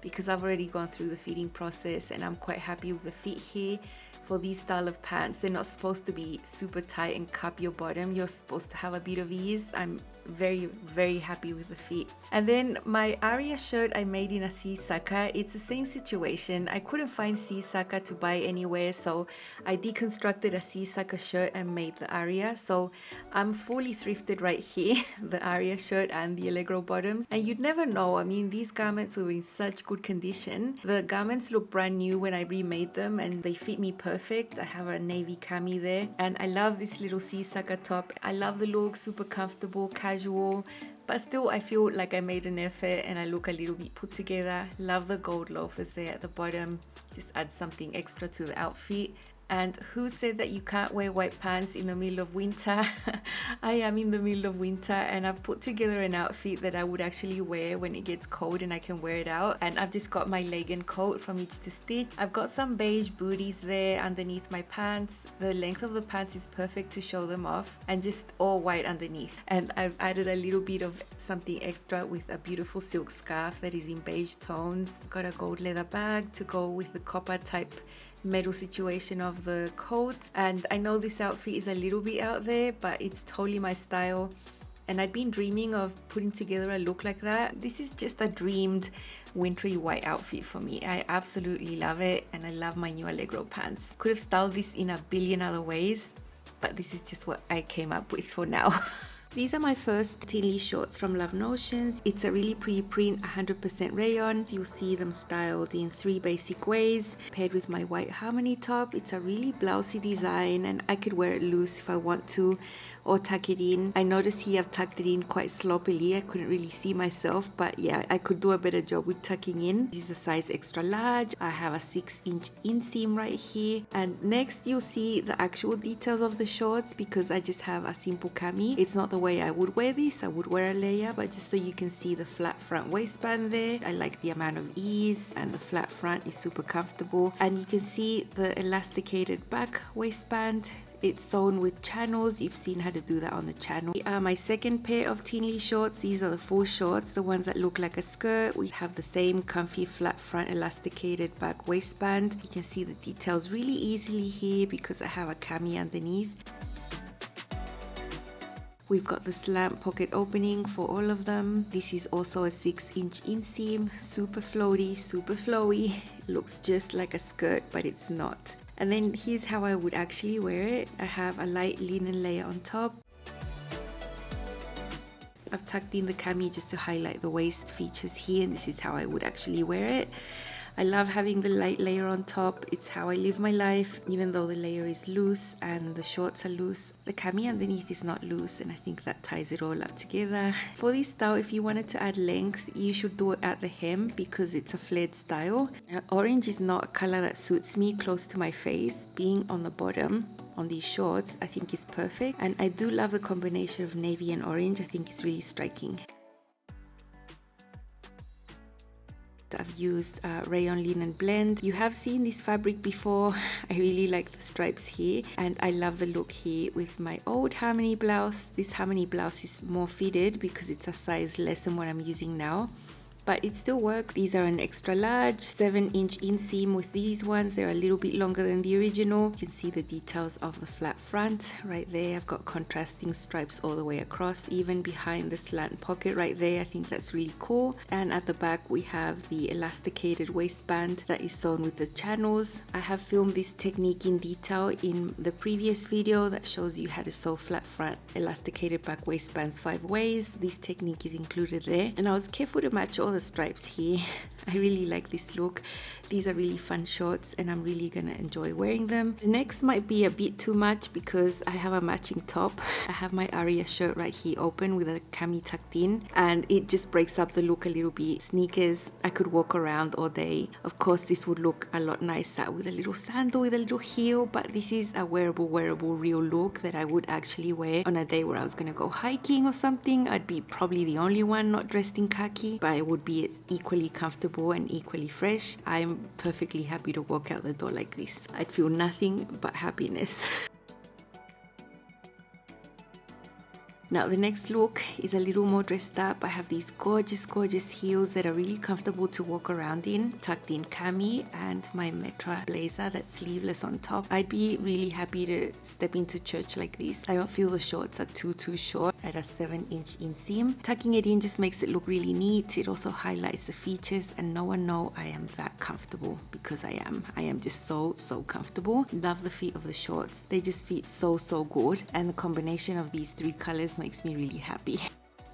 because I've already gone through the fitting process, and I'm quite happy with the fit here. For these style of pants, they're not supposed to be super tight and cup your bottom. You're supposed to have a bit of ease. I'm very happy with the fit. And then my Iaria shirt I made in a Sisaka. It's the same situation. I couldn't find Sisaka to buy anywhere, so I deconstructed a Sisaka shirt and made the Iaria. So I'm fully thrifted right here, the Iaria shirt and the Allegro bottoms. And you'd never know. I mean, these garments were in such good condition. The garments look brand new when I remade them, and they fit me perfect. I have a navy cami there, and I love this little Sisaka top. I love the look, super comfortable, casual, but still I feel like I made an effort and I look a little bit put together. Love the gold loafers there at the bottom, just add something extra to the outfit. And who said that you can't wear white pants in the middle of winter? I am in the middle of winter, and I've put together an outfit that I would actually wear when it gets cold and I can wear it out. And I've just got my leg and coat from Itch to Stitch. I've got some beige booties there underneath my pants. The length of the pants is perfect to show them off, and just all white underneath. And I've added a little bit of something extra with a beautiful silk scarf that is in beige tones. Got a gold leather bag to go with the copper type metal situation of the coat. And I know this outfit is a little bit out there, but it's totally my style, and I'd been dreaming of putting together a look like that. This is just a dreamed wintry white outfit for me. I absolutely love it, and I love my new Allegro pants. Could have styled this in a billion other ways, but this is just what I came up with for now. These are my first Tinley shorts from Love Notions. It's a really pretty print, 100% rayon. You'll see them styled in 3 basic ways, paired with my white harmony top. It's a really blousy design, and I could wear it loose if I want to, or tuck it in. I noticed here I've tucked it in quite sloppily. I couldn't really see myself, but yeah, I could do a better job with tucking in. This is a size extra large. I have a 6-inch inseam right here. And next you'll see the actual details of the shorts, because I just have a simple cami. It's not the way I would wear this. I would wear a layer, but just so you can see the flat front waistband there. I like the amount of ease, and the flat front is super comfortable. And you can see the elasticated back waistband. It's sewn with channels. You've seen how to do that on the channel. My second pair of Tinley shorts. These are the full shorts, the ones that look like a skirt. We have the same comfy flat front elasticated back waistband. You can see the details really easily here because I have a cami underneath. We've got the slant pocket opening for all of them. This is also a 6-inch inseam, super floaty, super flowy. Looks just like a skirt, but it's not. And then here's how I would actually wear it. I have a light linen layer on top. I've tucked in the cami just to highlight the waist features here, and this is how I would actually wear it. I love having the light layer on top. It's how I live my life, even though the layer is loose and the shorts are loose. The cami underneath is not loose, and I think that ties it all up together. For this style, if you wanted to add length, you should do it at the hem because it's a flared style. Orange is not a color that suits me close to my face. Being on the bottom on these shorts, I think is perfect. And I do love the combination of navy and orange. I think it's really striking. I've used rayon linen blend. You have seen this fabric before. I really like the stripes here, and I love the look here with my old harmony blouse. This harmony blouse is more fitted because it's a size less than what I'm using now, but it still works. These are an extra large 7-inch inseam. With these ones, they're a little bit longer than the original. You can see the details of the flat front right there. I've got contrasting stripes all the way across, even behind the slant pocket right there. I think that's really cool. And at the back, we have the elasticated waistband that is sewn with the channels. I have filmed this technique in detail in the previous video that shows you how to sew flat front elasticated back waistbands 5 ways. This technique is included there, and I was careful to match all the stripes here. I really like this look. These are really fun shorts, and I'm really gonna enjoy wearing them. The next might be a bit too much because I have a matching top. I have my Iaria shirt right here open with a cami tucked in, and it just breaks up the look a little bit. Sneakers, I could walk around all day. Of course, this would look a lot nicer with a little sandal with a little heel, but this is a wearable real look that I would actually wear on a day where I was gonna go hiking or something. I'd be probably the only one not dressed in khaki, but I would be equally comfortable and equally fresh. I'm perfectly happy to walk out the door like this. I'd feel nothing but happiness. Now the next look is a little more dressed up. I have these gorgeous heels that are really comfortable to walk around in, tucked in cami, and my Metra blazer that's sleeveless on top. I'd be really happy to step into church like this. I don't feel the shorts are too short at a 7-inch inseam. Tucking it in just makes it look really neat. It also highlights the features, and no one know I am that comfortable because I am. I am just so comfortable. Love the fit of the shorts. They just fit so good, and the combination of these 3 colors makes me really happy.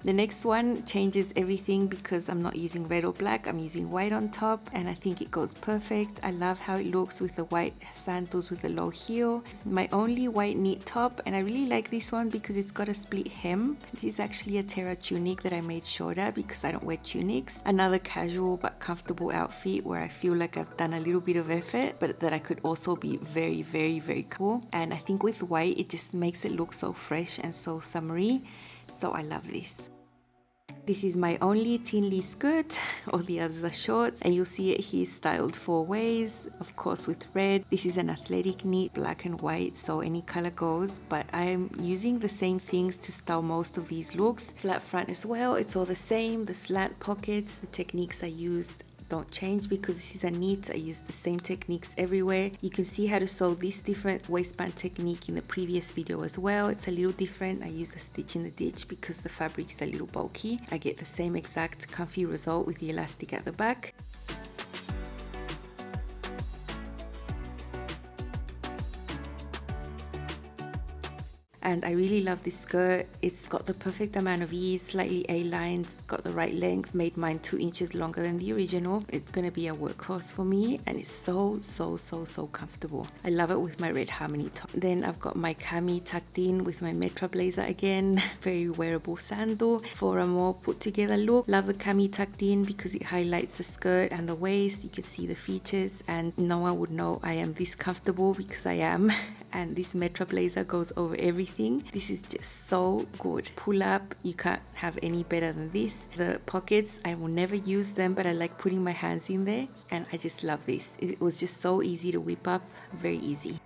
The next one changes everything because I'm not using red or black, I'm using white on top, and I think it goes perfect. I love how it looks with the white sandals with the low heel. My only white knit top, and I really like this one because it's got a split hem. This is actually a Terra tunic that I made shorter because I don't wear tunics. Another casual but comfortable outfit where I feel like I've done a little bit of effort, but that I could also be very cool. And I think with white, it just makes it look so fresh and so summery. So I love this. This is my only Tinley skirt, all the others are shorts, and you'll see it here styled 4 ways, of course with red. This is an athletic knit, black and white, so any color goes, but I'm using the same things to style most of these looks. Flat front as well, it's all the same. The slant pockets, the techniques I used don't change because this is a knit. I use the same techniques everywhere. You can see how to sew this different waistband technique in the previous video as well. It's a little different. I use a stitch in the ditch because the fabric is a little bulky. I get the same exact comfy result with the elastic at the back. And I really love this skirt. It's got the perfect amount of ease, slightly A-lined, got the right length, made mine 2 inches longer than the original. It's gonna be a workhorse for me, and it's so comfortable. I love it with my red harmony top. Then I've got my cami tucked in with my Metra blazer again, very wearable sandal for a more put together look. Love the cami tucked in because it highlights the skirt and the waist. You can see the features, and no one would know I am this comfortable because I am. And this Metra blazer goes over everything. This is just so good. Pull up, you can't have any better than this. The pockets, I will never use them, but I like putting my hands in there, and I just love this. It was just so easy to whip up, very easy.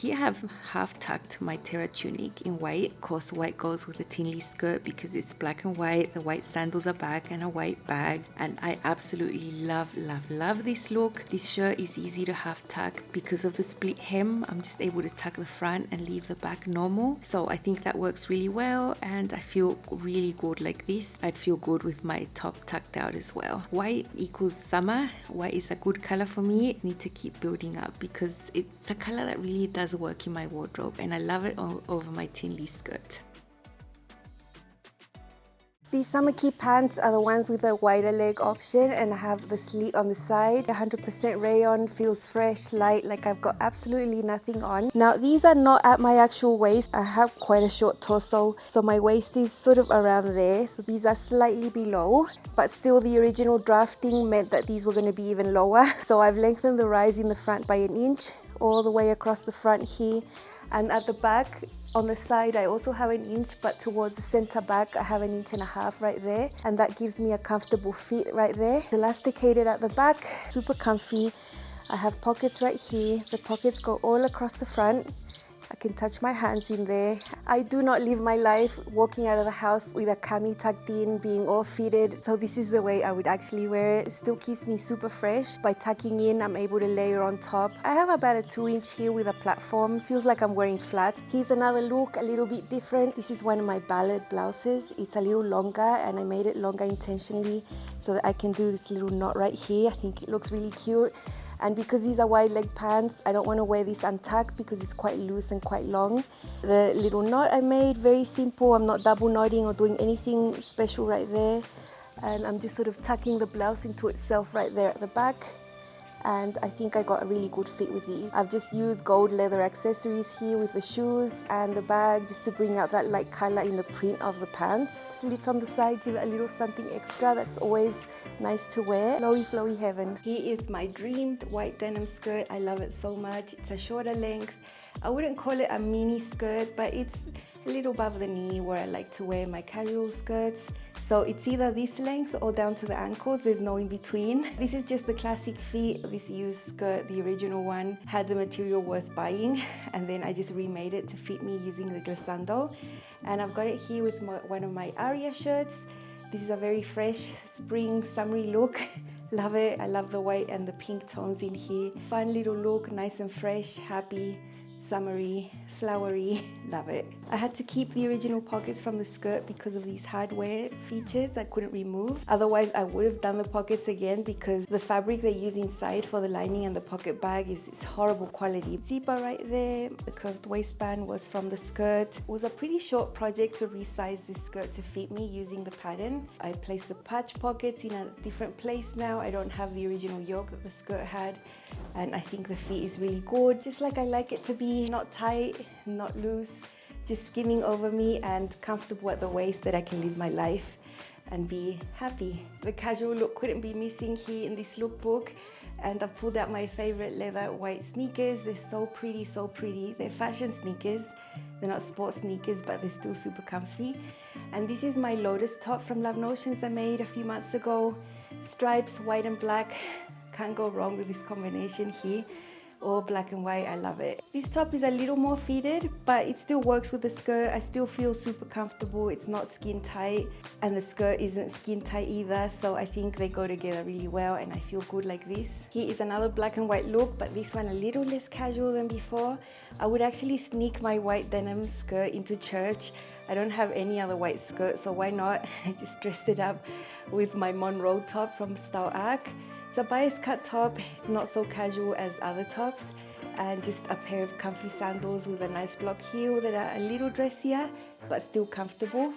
here I have half tucked my Terra tunic in white. Of course, white goes with the Tinley skirt because it's black and white. The white sandals are back and a white bag. And I absolutely love, love, love this look. This shirt is easy to half tuck because of the split hem. I'm just able to tuck the front and leave the back normal. So I think that works really well, and I feel really good like this. I'd feel good with my top tucked out as well. White equals summer. White is a good color for me. I need to keep building up because it's a color that really does work in my wardrobe, and I love it all over my Tinley skirt. These summer key pants are the ones with the wider leg option, and I have the slit on the side. 100% rayon, feels fresh, light, like I've got absolutely nothing on. Now these are not at my actual waist. I have quite a short torso, so my waist is sort of around there. So these are slightly below, but still the original drafting meant that these were going to be even lower. So I've lengthened the rise in the front by 1 inch, all the way across the front here. And at the back, on the side, I also have 1 inch, but towards the center back, I have 1.5 inches right there. And that gives me a comfortable fit right there. Elasticated at the back, super comfy. I have pockets right here. The pockets go all across the front. I can touch my hands in there. I do not live my life walking out of the house with a cami tucked in, being all fitted. So this is the way I would actually wear it. It still keeps me super fresh. By tucking in, I'm able to layer on top. I have about a 2-inch heel with a platform. Feels like I'm wearing flats. Here's another look, a little bit different. This is one of my ballad blouses. It's a little longer, and I made it longer intentionally so that I can do this little knot right here. I think it looks really cute. And because these are wide leg pants, I don't want to wear this untucked because it's quite loose and quite long. The little knot I made, very simple. I'm not double knotting or doing anything special right there. And I'm just sort of tucking the blouse into itself right there at the back. And I think I got a really good fit with these. I've just used gold leather accessories here with the shoes and the bag just to bring out that light color in the print of the pants. Slits on the side give it a little something extra that's always nice to wear. Flowy, flowy heaven. Here is my dreamed white denim skirt. I love it so much. It's a shorter length. I wouldn't call it a mini skirt, but it's a little above the knee where I like to wear my casual skirts. So it's either this length or down to the ankles, there's no in between. This is just the classic fit. This used skirt, the original one, had the material worth buying, and then I just remade it to fit me using the glissando. And I've got it here with one of my Iaria shirts. This is a very fresh spring summery look. Love it. I love the white and the pink tones in here. Fun little look, nice and fresh, happy, summery, flowery. Love it. I had to keep the original pockets from the skirt because of these hardware features I couldn't remove. Otherwise, I would have done the pockets again because the fabric they use inside for the lining and the pocket bag is horrible quality. Zipper right there. The curved waistband was from the skirt. It was a pretty short project to resize this skirt to fit me using the pattern. I placed the patch pockets in a different place now. I don't have the original yoke that the skirt had, and I think the fit is really good, just like I like it to be. Not tight, not loose, just skimming over me and comfortable at the waist that I can live my life and be happy. The casual look couldn't be missing here in this lookbook, and I pulled out my favorite leather white sneakers. They're so pretty, so pretty. They're fashion sneakers. They're not sports sneakers, but they're still super comfy. And this is my Lotus top from Love Notions I made a few months ago. Stripes, white and black. Can't go wrong with this combination here. All black and white, I love it. This top is a little more fitted, but it still works with the skirt. I still feel super comfortable. It's not skin tight, and the skirt isn't skin tight either, so I think they go together really well, and I feel good like this. Here is another black and white look, but this one a little less casual than before. I would actually sneak my white denim skirt into church. I don't have any other white skirt, so why not? I just dressed it up with my Monroe top from Style Arc. It's a bias cut top. It's not so casual as other tops, and just a pair of comfy sandals with a nice block heel that are a little dressier but still comfortable,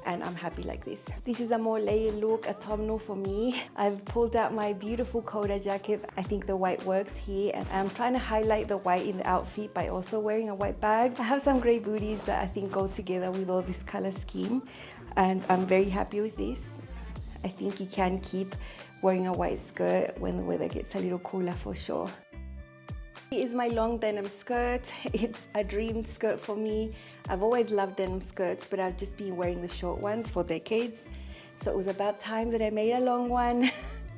and I'm happy like this. This is a more layered look, autumnal for me. I've pulled out my beautiful Coda jacket. I think the white works here, and I'm trying to highlight the white in the outfit by also wearing a white bag. I have some grey booties that I think go together with all this color scheme, and I'm very happy with this. I think you can keep wearing a white skirt when the weather gets a little cooler for sure. Here is my long denim skirt. It's a dream skirt for me. I've always loved denim skirts, but I've just been wearing the short ones for decades. So it was about time that I made a long one.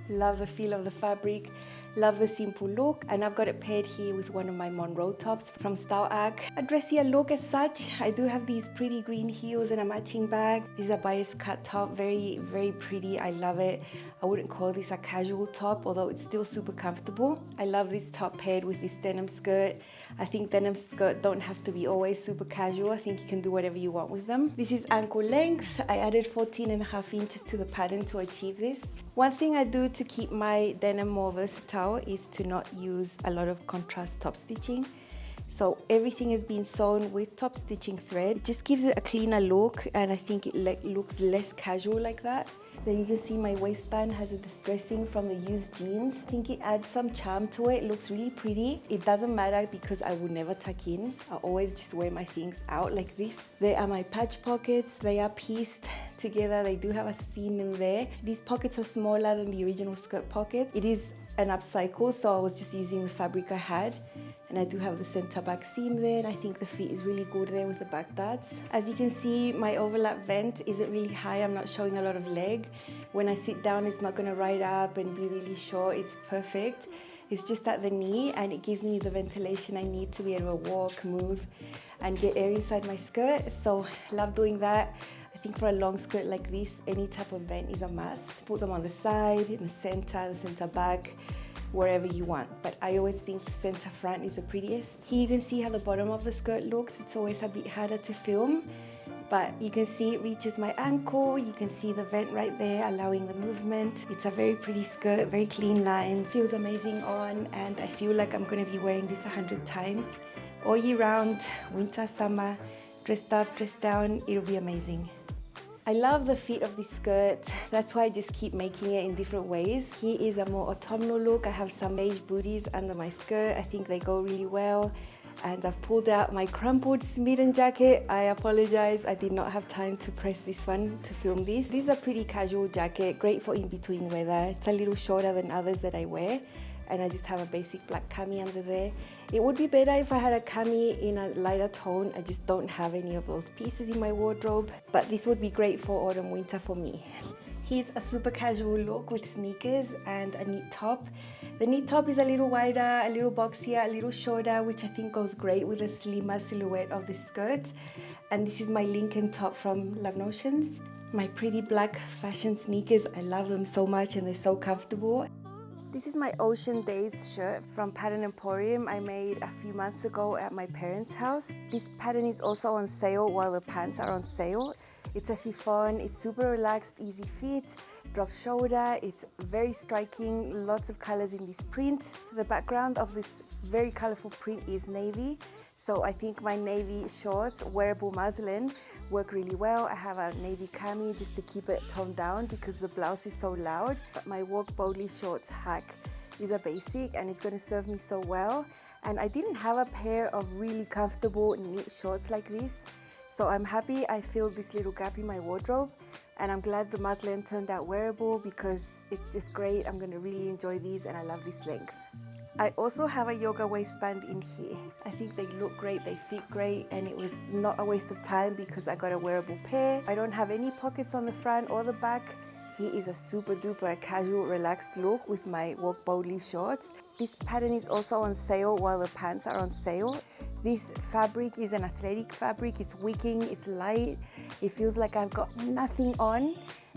Love the feel of the fabric. Love the simple look, and I've got it paired here with one of my Monroe tops from Style Arc. A dressier look as such. I do have these pretty green heels and a matching bag. This is a bias cut top, very pretty. I love it. I wouldn't call this a casual top, although it's still super comfortable. I love this top paired with this denim skirt. I think denim skirts don't have to be always super casual. I think you can do whatever you want with them. This is ankle length. I added 14.5 inches to the pattern to achieve this. One thing I do to keep my denim more versatile is to not use a lot of contrast top stitching. So everything has been sewn with top stitching thread. It just gives it a cleaner look, and I think it looks less casual like that. Then you can see my waistband has a distressing from the used jeans. I think it adds some charm to it. It looks really pretty. It doesn't matter because I will never tuck in. I always just wear my things out like this. There are my patch pockets. They are pieced together. They do have a seam in there. These pockets are smaller than the original skirt pocket. It is an upcycle, so I was just using the fabric I had. And I do have the center back seam there, and I think the fit is really good there with the back darts. As you can see, my overlap vent isn't really high. I'm not showing a lot of leg. When I sit down, it's not gonna ride up and be really short. It's perfect. It's just at the knee, and it gives me the ventilation I need to be able to walk, move, and get air inside my skirt. So love doing that. I think for a long skirt like this, any type of vent is a must. Put them on the side, in the center back, wherever you want, but I always think the center front is the prettiest. Here you can see how the bottom of the skirt looks. It's always a bit harder to film, but you can see it reaches my ankle. You can see the vent right there allowing the movement. It's a very pretty skirt, very clean lines, feels amazing on, and I feel like I'm going to be wearing this 100 times all year round, winter, summer, dressed up, dressed down. It'll be amazing. I love the fit of this skirt. That's why I just keep making it in different ways. Here is a more autumnal look. I have some beige booties under my skirt. I think they go really well. And I've pulled out my crumpled smitten jacket. I apologize, I did not have time to press this one to film this. This is a pretty casual jacket, great for in-between weather. It's a little shorter than others that I wear. And I just have a basic black cami under there. It would be better if I had a cami in a lighter tone. I just don't have any of those pieces in my wardrobe, but this would be great for autumn winter for me. Here's a super casual look with sneakers and a knit top. The knit top is a little wider, a little boxier, a little shorter, which I think goes great with the slimmer silhouette of the skirt. And this is my Lincoln top from Lenox. My pretty black fashion sneakers, I love them so much and they're so comfortable. This is my Ocean Days shirt from pattern Emporium I made a few months ago at my parents' house. This pattern is also on sale while the pants are on sale. It's a chiffon, it's super relaxed, easy fit, drop shoulder, it's very striking, lots of colors in this print. The background of this very colorful print is navy, so I think my navy shorts, wearable muslin, work really well. I have a navy cami just to keep it toned down because the blouse is so loud. But my Walk Boldly shorts hack is a basic and it's going to serve me so well. And I didn't have a pair of really comfortable knit shorts like this. So I'm happy I filled this little gap in my wardrobe, and I'm glad the muslin turned out wearable because it's just great. I'm going to really enjoy these and I love this length. I also have a yoga waistband in here. I think they look great, they fit great, and it was not a waste of time because I got a wearable pair. I don't have any pockets on the front or the back. Here is a super duper casual relaxed look with my Walk Boldly shorts. This pattern is also on sale while the pants are on sale. This fabric is an athletic fabric. It's wicking, it's light. It feels like I've got nothing on.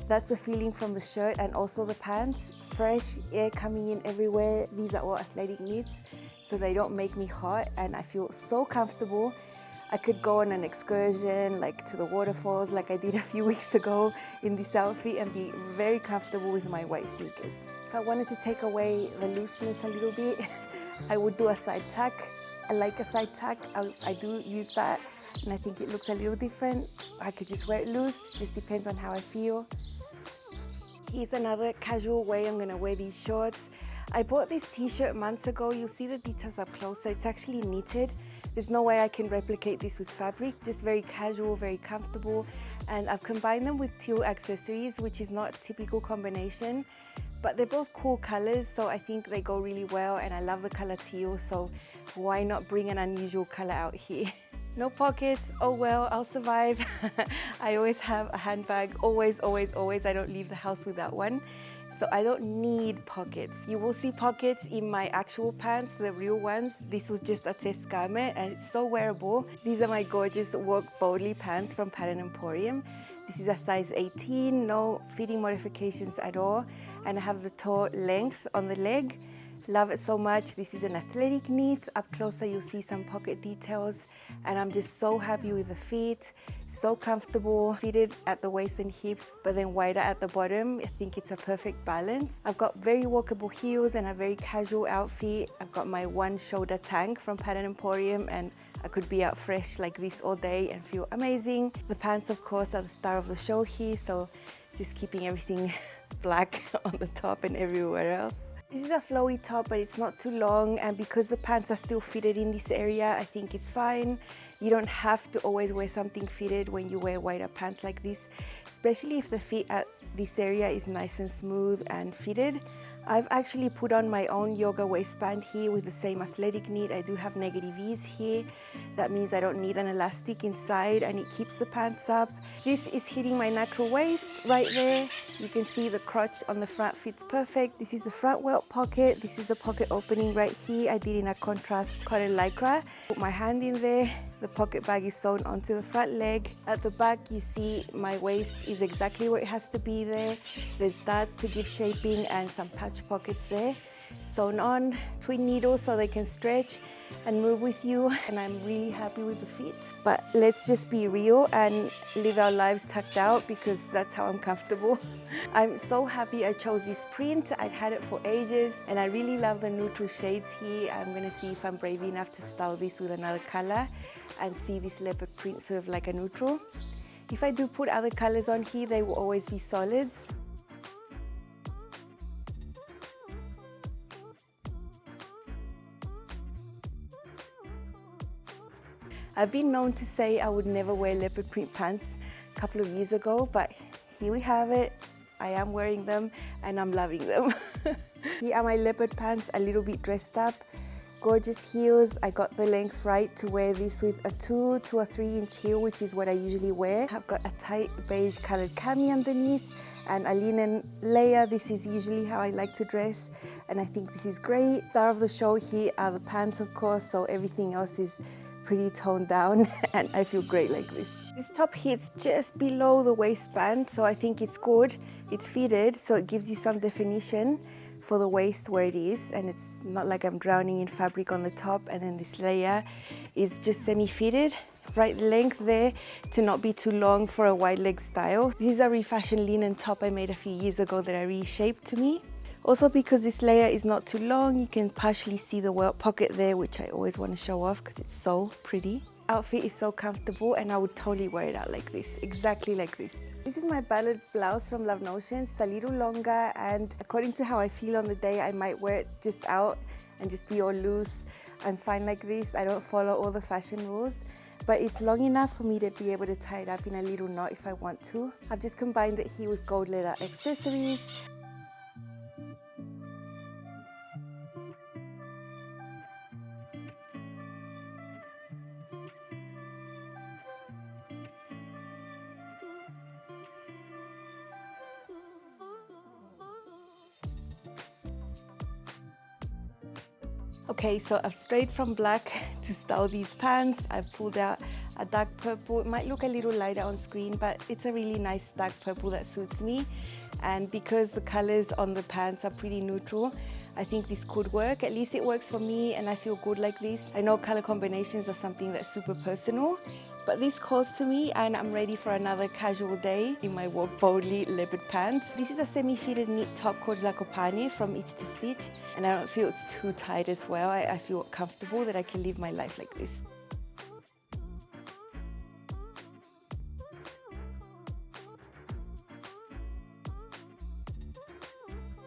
That's the feeling from the shirt and also the pants. Fresh air coming in everywhere. These are all athletic knits, so they don't make me hot, and I feel so comfortable. I could go on an excursion, like to the waterfalls, like I did a few weeks ago in this outfit, and be very comfortable with my white sneakers. If I wanted to take away the looseness a little bit, I would do a side tuck. I like a side tuck. I do use that, and I think it looks a little different. I could just wear it loose, just depends on how I feel. Here's another casual way I'm gonna wear these shorts. I bought this t-shirt months ago. You'll see the details up closer. It's actually knitted. There's no way I can replicate this with fabric. Just very casual, very comfortable. And I've combined them with teal accessories, which is not a typical combination, but they're both cool colors, so I think they go really well, and I love the color teal, so why not bring an unusual color out here? No pockets, oh well, I'll survive. I always have a handbag, always, always, always. I don't leave the house without one. so I don't need pockets. You will see pockets in my actual pants, the real ones. This was just a test garment and it's so wearable. These are my gorgeous Walk Boldly pants from Emporium. This is a size 18, no fitting modifications at all. And I have the toe length on the leg. Love it so much. This is an athletic knit. Up closer you'll see some pocket details and I'm just so happy with the fit. So comfortable, fitted at the waist and hips but then wider at the bottom. I think it's a perfect balance. I've got very walkable heels and a very casual outfit. I've got my one shoulder tank from Emporium and I could be out fresh like this all day and feel amazing. The pants of course are the star of the show here, so just keeping everything black on the top and everywhere else. This is a flowy top but it's not too long, and because the pants are still fitted in this area, I think it's fine. You don't have to always wear something fitted when you wear wider pants like this, especially if the fit at this area is nice and smooth and fitted. I've actually put on my own yoga waistband here with the same athletic knit. I do have negative E's here. That means I don't need an elastic inside and it keeps the pants up. This is hitting my natural waist right there. You can see the crotch on the front fits perfect. This is the front welt pocket. This is the pocket opening right here. I did in a contrast cotton lycra. Put my hand in there. The pocket bag is sewn onto the front leg. At the back you see my waist is exactly where it has to be there. There's darts to give shaping and some patch pockets there. Sewn on, twin needles so they can stretch and move with you, and I'm really happy with the fit. But let's just be real and live our lives tucked out because that's how I'm comfortable. I'm so happy I chose this print. I'd had it for ages and I really love the neutral shades here. I'm gonna see if I'm brave enough to style this with another color and see this leopard print sort of like a neutral. If I do put other colors on here, they will always be solids. I've been known to say I would never wear leopard print pants a couple of years ago, but here we have it. I am wearing them and I'm loving them. Here are my leopard pants, a little bit dressed up. Gorgeous heels. I got the length right to wear this with a 2 to a 3-inch heel, which is what I usually wear. I've got a tight beige colored cami underneath and a linen layer. This is usually how I like to dress and I think this is great. Star of the show here are the pants of course, so everything else is pretty toned down and I feel great like this. This top hits just below the waistband, so I think it's good. It's fitted, so it gives you some definition for the waist where it is, and it's not like I'm drowning in fabric on the top, and then this layer is just semi-fitted. Right length there to not be too long for a wide leg style. This is a refashioned linen top I made a few years ago that I reshaped to me. Also because this layer is not too long, you can partially see the welt pocket there, which I always want to show off because it's so pretty. Outfit is so comfortable and I would totally wear it out like this, exactly like this. This is my ballad blouse from Love Notions. It's a little longer and according to how I feel on the day, I might wear it just out and just be all loose. I'm fine like this. I don't follow all the fashion rules, but it's long enough for me to be able to tie it up in a little knot if I want to. I've just combined it here with gold leather accessories. Okay, so I've strayed from black to style these pants. I've pulled out a dark purple. It might look a little lighter on screen, but it's a really nice dark purple that suits me. And because the colors on the pants are pretty neutral, I think this could work. At least it works for me and I feel good like this. I know color combinations are something that's super personal, but this calls to me and I'm ready for another casual day in my Walk Boldly leopard pants. This is a semi-fitted knit top called Zakopane from Itch to Stitch, and I don't feel it's too tight as well. I feel comfortable that I can live my life like this.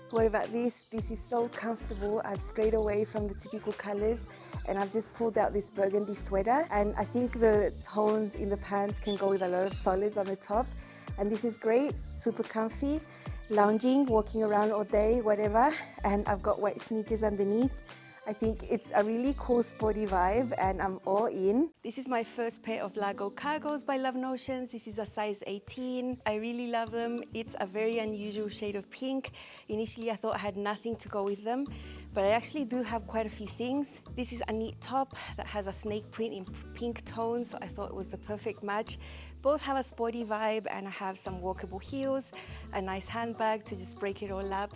What about this? This is so comfortable. I've strayed away from the typical colors and I've just pulled out this burgundy sweater, and I think the tones in the pants can go with a lot of solids on the top, and this is great, super comfy, lounging, walking around all day, whatever. And I've got white sneakers underneath. I think it's a really cool sporty vibe and I'm all in. This is my first pair of Lago cargos by Love Notions. This is a size 18. I really love them. It's a very unusual shade of pink. Initially I thought I had nothing to go with them, but I actually do have quite a few things. This is a neat top that has a snake print in pink tones, so I thought it was the perfect match. Both have a sporty vibe and I have some walkable heels, a nice handbag to just break it all up.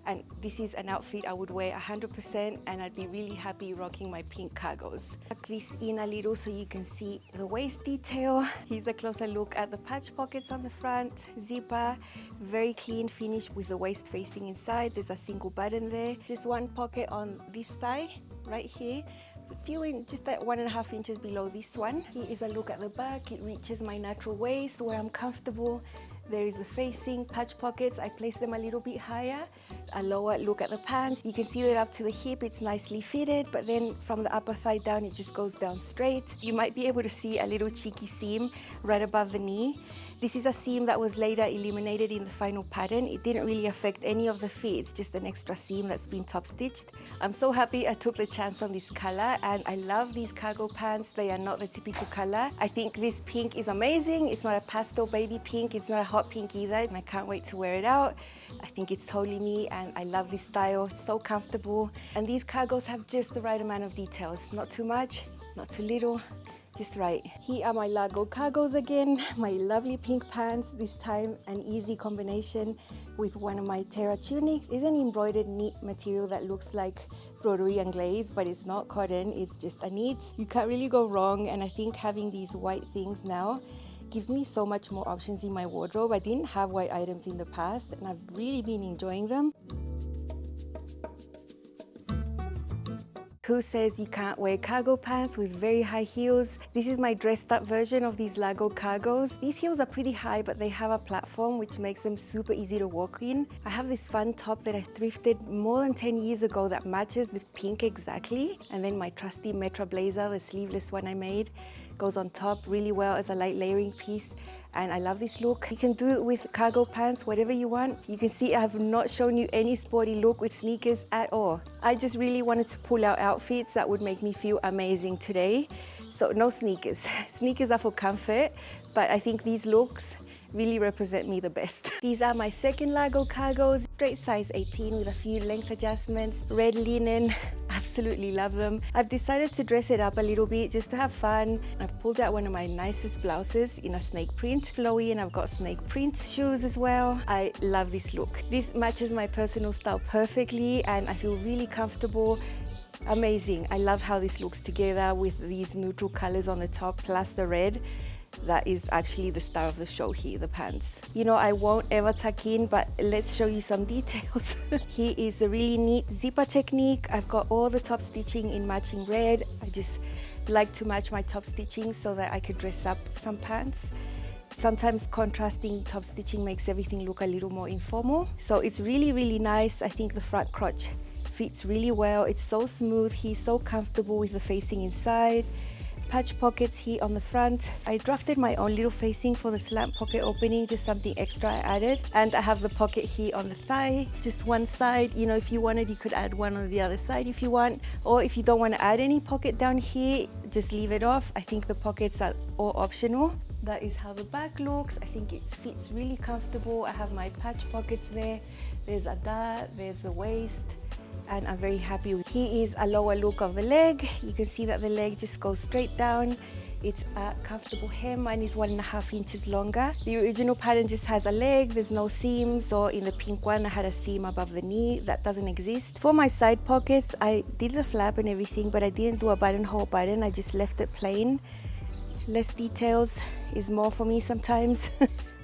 And this is an outfit I would wear 100% and I'd be really happy rocking my pink cargos. Tuck this in a little so you can see the waist detail. Here's a closer look at the patch pockets on the front, zipper, very clean finish with the waist facing inside. There's a single button there. Just one pocket on this thigh, right here. Just at 1.5 inches below this one. Here is a look at the back. It reaches my natural waist where I'm comfortable. There is the facing patch pockets. I place them a little bit higher. A lower look at the pants. You can feel it up to the hip. It's nicely fitted, but then from the upper thigh down, it just goes down straight. You might be able to see a little cheeky seam right above the knee. This is a seam that was later eliminated in the final pattern. It didn't really affect any of the fit. It's just an extra seam that's been top stitched. I'm so happy I took the chance on this color and I love these cargo pants. They are not the typical color. I think this pink is amazing. It's not a pastel baby pink. It's not a hot pink either, and I can't wait to wear it out. I think it's totally me and I love this style. It's so comfortable. And these cargos have just the right amount of details. Not too much, not too little. Just right. Here are my Lago cargos again, my lovely pink pants, this time an easy combination with one of my Terra tunics. It's an embroidered neat material that looks like broderie and glaze, but it's not cotton, it's just a knit. You can't really go wrong, and I think having these white things now gives me so much more options in my wardrobe. I didn't have white items in the past and I've really been enjoying them. Who says you can't wear cargo pants with very high heels? This is my dressed up version of these Lago cargos. These heels are pretty high, but they have a platform which makes them super easy to walk in. I have this fun top that I thrifted more than 10 years ago that matches the pink exactly. And then my trusty Metra blazer, the sleeveless one I made, goes on top really well as a light layering piece. And I love this look. You can do it with cargo pants, whatever you want. You can see I have not shown you any sporty look with sneakers at all. I just really wanted to pull out outfits that would make me feel amazing today. So no sneakers. Sneakers are for comfort, but I think these looks really represent me the best. These are my second Lago cargos, straight size 18 with a few length adjustments, red linen. Absolutely love them. I've decided to dress it up a little bit just to have fun. I've pulled out one of my nicest blouses in a snake print, flowy, and I've got snake print shoes as well. I love this look. This matches my personal style perfectly and I feel really comfortable. Amazing. I love how this looks together with these neutral colors on the top plus the red. That is actually the star of the show here, the pants. You know, I won't ever tuck in, but let's show you some details. Here is a really neat zipper technique. I've got all the top stitching in matching red. I just like to match my top stitching so that I could dress up some pants. Sometimes contrasting top stitching makes everything look a little more informal. So it's really, really nice. I think the front crotch fits really well. It's so smooth. He's so comfortable with the facing inside. Patch pockets here on the front. I drafted my own little facing for the slant pocket opening, just something extra I added. And I have the pocket here on the thigh, just one side. You know, if you wanted, you could add one on the other side if you want. Or if you don't want to add any pocket down here, just leave it off. I think the pockets are all optional. That is how the back looks. I think it fits really comfortable. I have my patch pockets there. There's a dart, there's the waist. And I'm very happy with. Here is a lower look of the leg. You can see that the leg just goes straight down. It's a comfortable hem. Mine is 1.5 inches longer. The original pattern just has a leg. There's no seams, or in the pink one I had a seam above the knee. That doesn't exist. For my side pockets, I did the flap and everything, but I didn't do a buttonhole button. I just left it plain. Less details is more for me sometimes.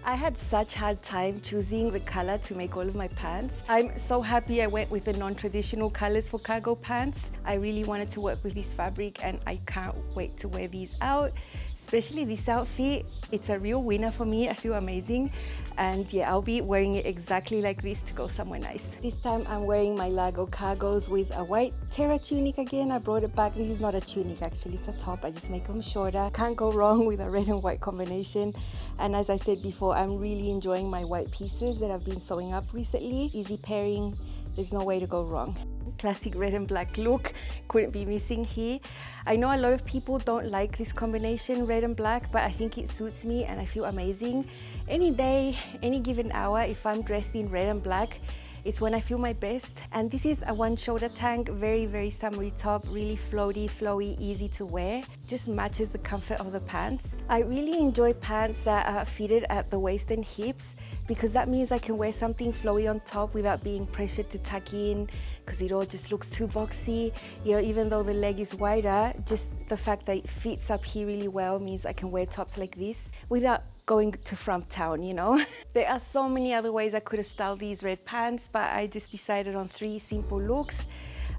I had such hard time choosing the color to make all of my pants. I'm so happy I went with the non-traditional colors for cargo pants. I really wanted to work with this fabric and I can't wait to wear these out. Especially this outfit, it's a real winner for me. I feel amazing. And yeah, I'll be wearing it exactly like this to go somewhere nice. This time I'm wearing my Lago cargos with a white Terra tunic again. I brought it back. This is not a tunic actually, it's a top. I just make them shorter. Can't go wrong with a red and white combination. And as I said before, I'm really enjoying my white pieces that I've been sewing up recently. Easy pairing, there's no way to go wrong. classic red and black look couldn't be missing here. I know a lot of people don't like this combination, red and black, but I think it suits me and I feel amazing. Any day, any given hour, if I'm dressed in red and black, it's when I feel my best. And this is a one shoulder tank, very summery top, really floaty, flowy, easy to wear. Just matches the comfort of the pants. I really enjoy pants that are fitted at the waist and hips, because that means I can wear something flowy on top without being pressured to tuck in, because it all just looks too boxy. You know, even though the leg is wider, just the fact that it fits up here really well means I can wear tops like this without going to front town, you know. There are so many other ways I could have styled these red pants, but I just decided on 3 simple looks.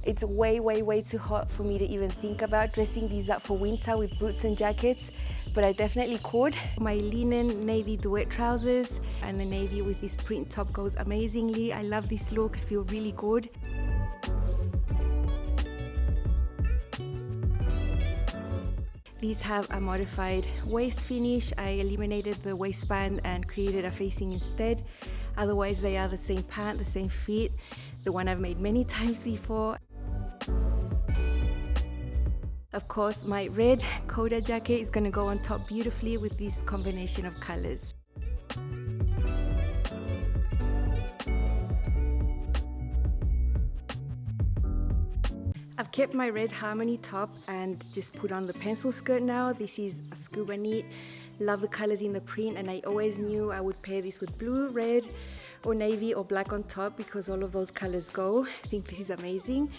It's way too hot for me to even think about dressing these up for winter with boots and jackets, but I definitely could. My linen navy duet trousers and the navy with this print top goes amazingly. I love this look, I feel really good. These have a modified waist finish. I eliminated the waistband and created a facing instead. Otherwise they are the same pant, the same fit, the one I've made many times before. Of course, my red Coda jacket is gonna go on top beautifully with this combination of colors. I've kept my red harmony top and just put on the pencil skirt now. This is a scuba knit. Love the colors in the print, and I always knew I would pair this with blue, red, or navy or black on top because all of those colors go. I think this is amazing.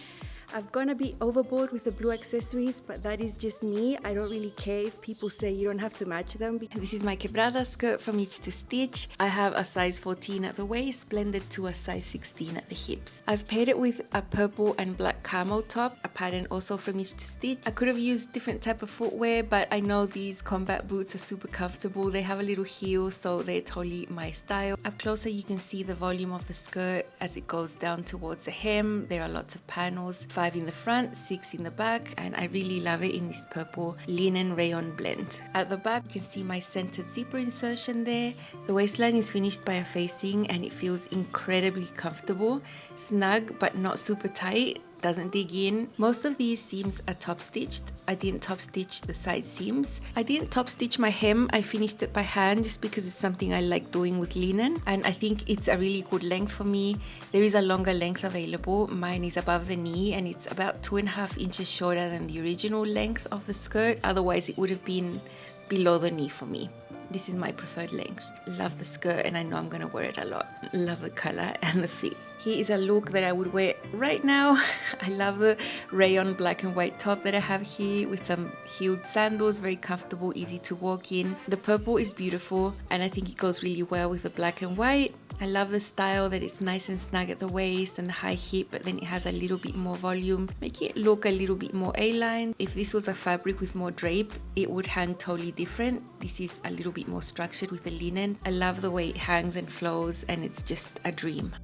I'm gonna be overboard with the blue accessories, but that is just me. I don't really care if people say you don't have to match them. This is my quebrada skirt from Itch to Stitch. I have a size 14 at the waist, blended to a size 16 at the hips. I've paired it with a purple and black camo top, a pattern also from Itch to Stitch. I could have used different type of footwear, but I know these combat boots are super comfortable. They have a little heel, so they're totally my style. Up closer you can see the volume of the skirt as it goes down towards the hem. There are lots of panels. 5 in the front, 6 in the back, and I really love it in this purple linen rayon blend. At the back you can see my centered zipper insertion there. The waistline is finished by a facing and it feels incredibly comfortable, snug but not super tight, doesn't dig in. Most of these seams are top stitched. I didn't top stitch the side seams. I didn't top stitch my hem. I finished it by hand just because it's something I like doing with linen, and I think it's a really good length for me. There is a longer length available. Mine is above the knee and it's about 2.5 inches shorter than the original length of the skirt. Otherwise it would have been below the knee for me. This is my preferred length. Love the skirt and I know I'm gonna wear it a lot. Love the color and the fit. Here is a look that I would wear right now. I love the rayon black and white top that I have here with some heeled sandals, very comfortable, easy to walk in. The purple is beautiful and I think it goes really well with the black and white. I love the style that it's nice and snug at the waist and the high hip, but then it has a little bit more volume, making it look a little bit more A-line. If this was a fabric with more drape, it would hang totally different. This is a little bit more structured with the linen. I love the way it hangs and flows and it's just a dream.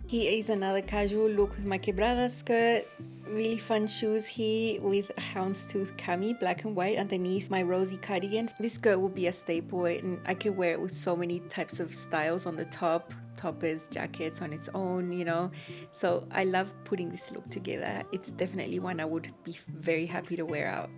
Here is another casual look with my quebrada skirt. Really fun shoes here with a houndstooth cami, black and white, underneath my rosy cardigan. This skirt will be a staple and I can wear it with so many types of styles on the top, toppers, jackets on its own, you know. So I love putting this look together. It's definitely one I would be very happy to wear out.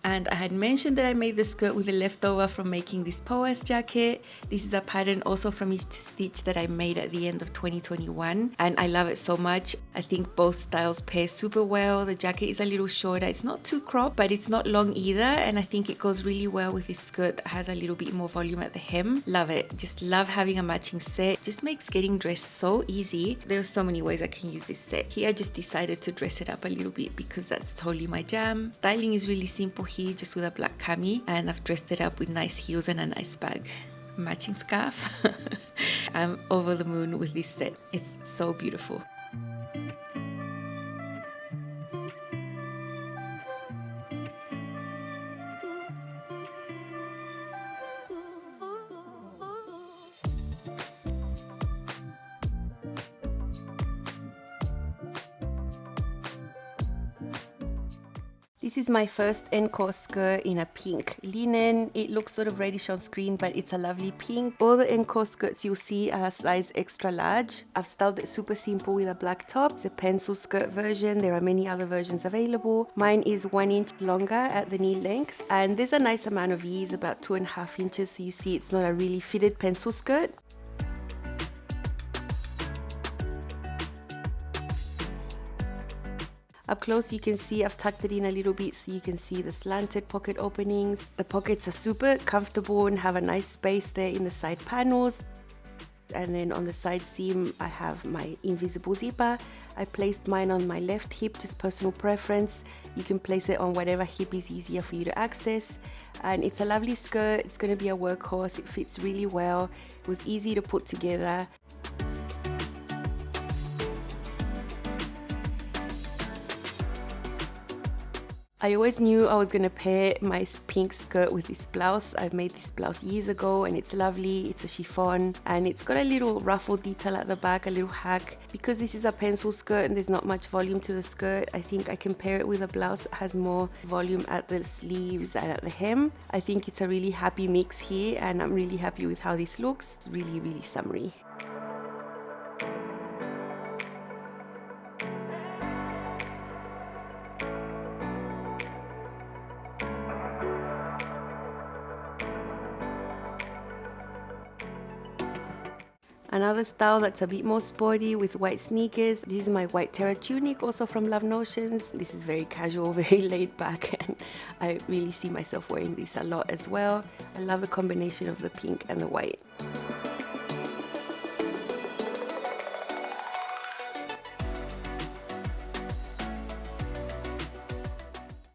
And I had mentioned that I made the skirt with the leftover from making this Poas jacket. This is a pattern also from Itch to Stitch that I made at the end of 2021 and I love it so much. I think both styles pair super well. The jacket is a little shorter. It's not too cropped, but it's not long either, and I think it goes really well with this skirt that has a little bit more volume at the hem. Love it. Just love having a matching set. Just makes getting dressed so easy. There are so many ways I can use this set. Here I just decided to dress it up a little bit because that's totally my jam. Styling is really simple here, just with a black cami, and I've dressed it up with nice heels and a nice bag. Matching scarf. I'm over the moon with this set. It's so beautiful. This is my first Enor skirt in a pink linen. It looks sort of reddish on screen, but it's a lovely pink. All the Enor skirts you'll see are size extra large. I've styled it super simple with a black top. It's a pencil skirt version. There are many other versions available. Mine is 1 inch longer at the knee length, and there's a nice amount of ease, about 2.5 inches. So you see it's not a really fitted pencil skirt. Up close you can see I've tucked it in a little bit so you can see the slanted pocket openings. The pockets are super comfortable and have a nice space there in the side panels. And then on the side seam I have my invisible zipper. I placed mine on my left hip, just personal preference. You can place it on whatever hip is easier for you to access. And it's a lovely skirt. It's going to be a workhorse. It fits really well. It was easy to put together. I always knew I was going to pair my pink skirt with this blouse. I've made this blouse years ago and it's lovely. It's a chiffon and it's got a little ruffle detail at the back, a little hack. Because this is a pencil skirt and there's not much volume to the skirt, I think I can pair it with a blouse that has more volume at the sleeves and at the hem. I think it's a really happy mix here and I'm really happy with how this looks. It's really, really summery. Another style that's a bit more sporty with white sneakers. This is my white terra tunic, also from Love Notions. This is very casual, very laid back, and I really see myself wearing this a lot as well. I love the combination of the pink and the white.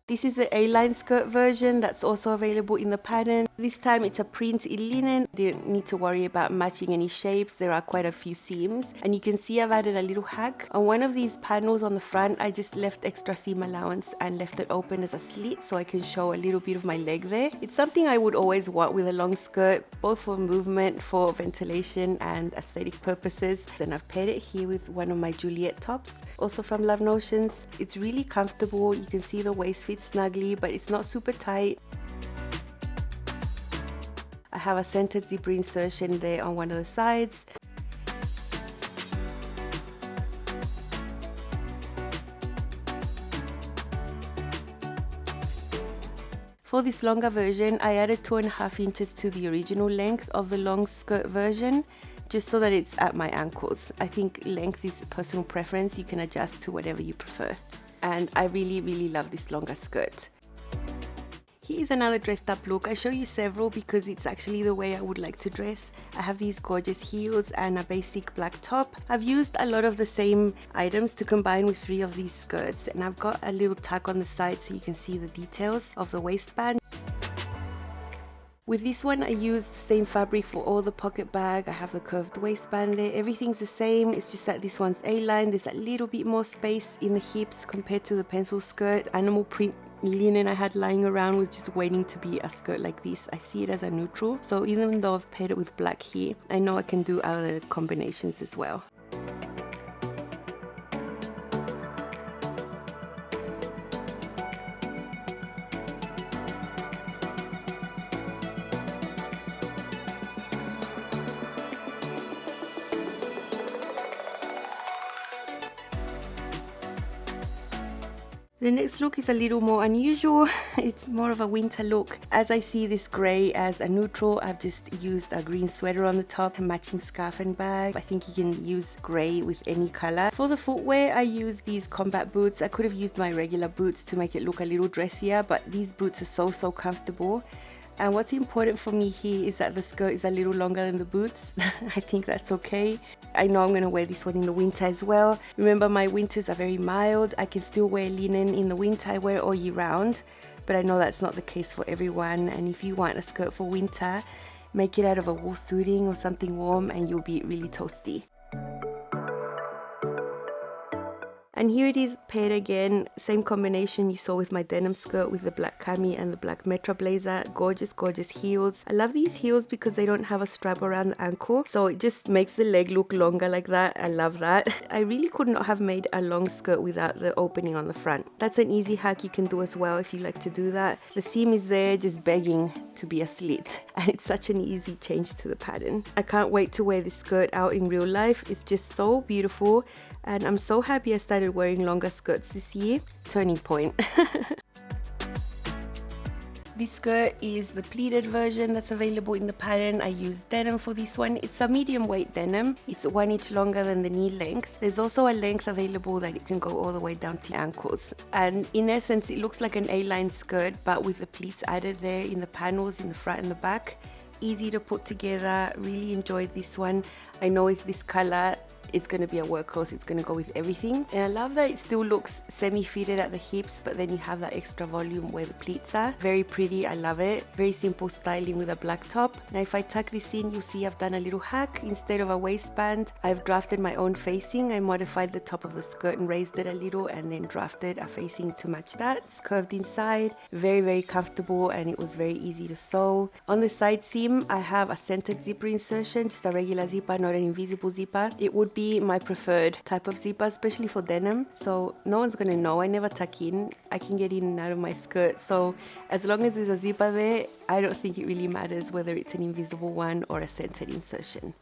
This is the A-line skirt version that's also available in the pattern. This time it's a print in linen. Didn't need to worry about matching any shapes. There are quite a few seams. And you can see I've added a little hack. On one of these panels on the front, I just left extra seam allowance and left it open as a slit so I can show a little bit of my leg there. It's something I would always want with a long skirt, both for movement, for ventilation and aesthetic purposes. And I've paired it here with one of my Juliet tops, also from Love Notions. It's really comfortable. You can see the waist fits snugly, but it's not super tight. I have a centered zipper insertion there on one of the sides. For this longer version, I added 2.5 inches to the original length of the long skirt version, just so that it's at my ankles. I think length is personal preference. You can adjust to whatever you prefer. And I really, really love this longer skirt. Here's another dressed up look. I show you several because it's actually the way I would like to dress. I have these gorgeous heels and a basic black top. I've used a lot of the same items to combine with 3 of these skirts, and I've got a little tuck on the side so you can see the details of the waistband. With this one I used the same fabric for all the pocket bag. I have the curved waistband there. Everything's the same. It's just that this one's A-line. There's a little bit more space in the hips compared to the pencil skirt. Animal print linen I had lying around was just waiting to be a skirt like this. I see it as a neutral. So even though I've paired it with black here, I know I can do other combinations as well. The next look is a little more unusual. It's more of a winter look. As I see this grey as a neutral, I've just used a green sweater on the top, a matching scarf and bag. I think you can use grey with any colour. For the footwear, I used these combat boots. I could have used my regular boots to make it look a little dressier, but these boots are so comfortable. And what's important for me here is that the skirt is a little longer than the boots. I think that's okay. I know I'm going to wear this one in the winter as well. Remember, my winters are very mild. I can still wear linen in the winter. I wear it all year round. But I know that's not the case for everyone. And if you want a skirt for winter, make it out of a wool suiting or something warm and you'll be really toasty. And here it is paired again, same combination you saw with my denim skirt with the black cami and the black Metro blazer. Gorgeous, gorgeous heels. I love these heels because they don't have a strap around the ankle, so it just makes the leg look longer like that. I love that. I really could not have made a long skirt without the opening on the front. That's an easy hack you can do as well if you like to do that. The seam is there just begging to be a slit, and it's such an easy change to the pattern. I can't wait to wear this skirt out in real life. It's just so beautiful, and I'm so happy I started wearing longer skirts this year. Turning point. This skirt is the pleated version that's available in the pattern. I used denim for this one. It's a medium weight denim. It's 1 inch longer than the knee length. There's also a length available that you can go all the way down to your ankles. And in essence, it looks like an A-line skirt, but with the pleats added there in the panels in the front and the back. Easy to put together. Really enjoyed this one. I know with this color, it's going to be a workhorse. It's going to go with everything. And I love that it still looks semi-fitted at the hips, but then you have that extra volume where the pleats are. Very pretty. I love it. Very simple styling with a black top. Now if I tuck this in, you'll see I've done a little hack. Instead of a waistband, I've drafted my own facing. I modified the top of the skirt and raised it a little, and then drafted a facing to match that. It's curved inside. Very, very comfortable, and it was very easy to sew. On the side seam, I have a centered zipper insertion, just a regular zipper, not an invisible zipper. It would be my preferred type of zipper, especially for denim, so no one's gonna know. I never tuck in. I can get in and out of my skirt, so as long as there's a zipper there, I don't think it really matters whether it's an invisible one or a centered insertion.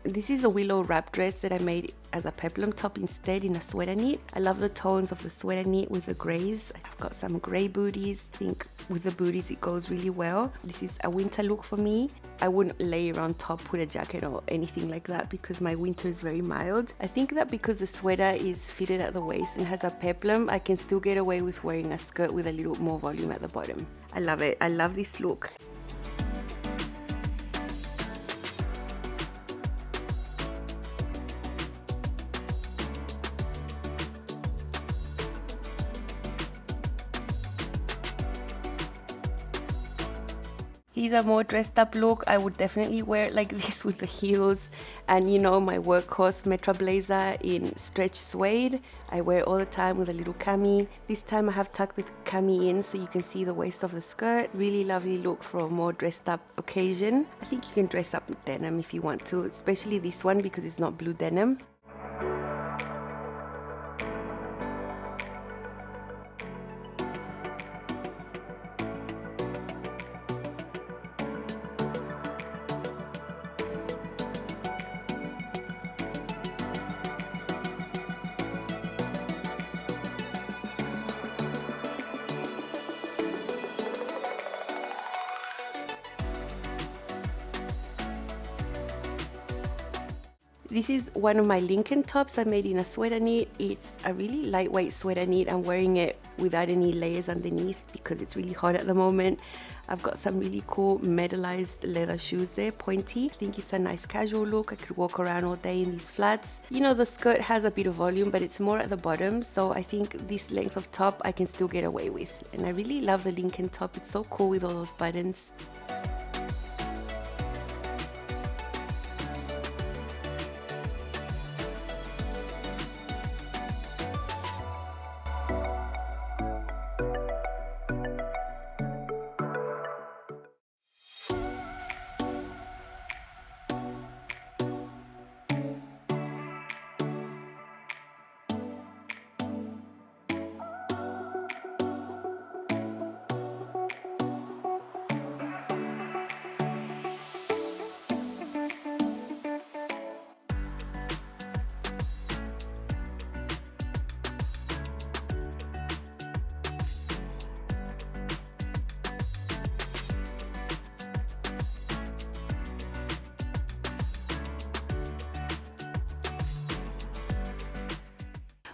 This is a willow wrap dress that I made as a peplum top instead in a sweater knit. I love the tones of the sweater knit with the greys. I've got some grey booties. I think with the booties it goes really well. This is a winter look for me. I wouldn't layer on top with a jacket or anything like that because my winter is very mild. I think that because the sweater is fitted at the waist and has a peplum, I can still get away with wearing a skirt with a little more volume at the bottom. I love it. I love this look. Here's a more dressed up look. I would definitely wear it like this with the heels and, you know, my workhorse Metro blazer in stretch suede. I wear it all the time with a little cami. This time I have tucked the cami in so you can see the waist of the skirt. Really lovely look for a more dressed up occasion. I think you can dress up with denim if you want to, especially this one because it's not blue denim. This is one of my Lincoln tops I made in a sweater knit. It's a really lightweight sweater knit. I'm wearing it without any layers underneath because it's really hot at the moment. I've got some really cool metallized leather shoes there, pointy. I think it's a nice casual look. I could walk around all day in these flats. You know, the skirt has a bit of volume, but it's more at the bottom. So I think this length of top I can still get away with. And I really love the Lincoln top. It's so cool with all those buttons.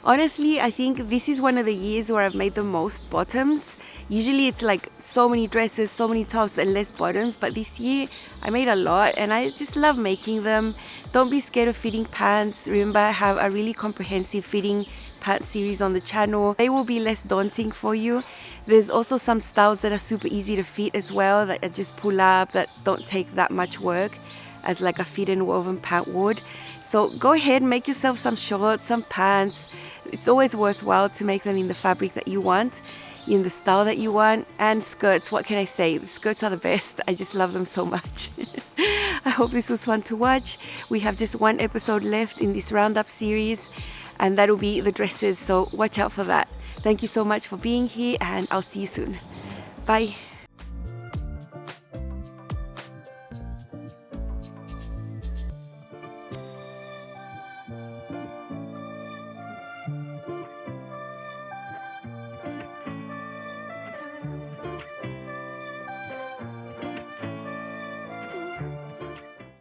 Honestly, I think this is one of the years where I've made the most bottoms. Usually it's like so many dresses, so many tops and less bottoms, but this year I made a lot and I just love making them. Don't be scared of fitting pants. Remember, I have a really comprehensive fitting pants series on the channel. They will be less daunting for you. There's also some styles that are super easy to fit as well, that I just pull up, that don't take that much work as like a fit and woven pant would. So go ahead, make yourself some shorts, some pants. It's always worthwhile to make them in the fabric that you want, in the style that you want. And skirts, what can I say? The skirts are the best. I just love them so much. I hope this was fun to watch. We have just one episode left in this Roundup series, and that'll be the dresses, so watch out for that. Thank you so much for being here, and I'll see you soon. Bye.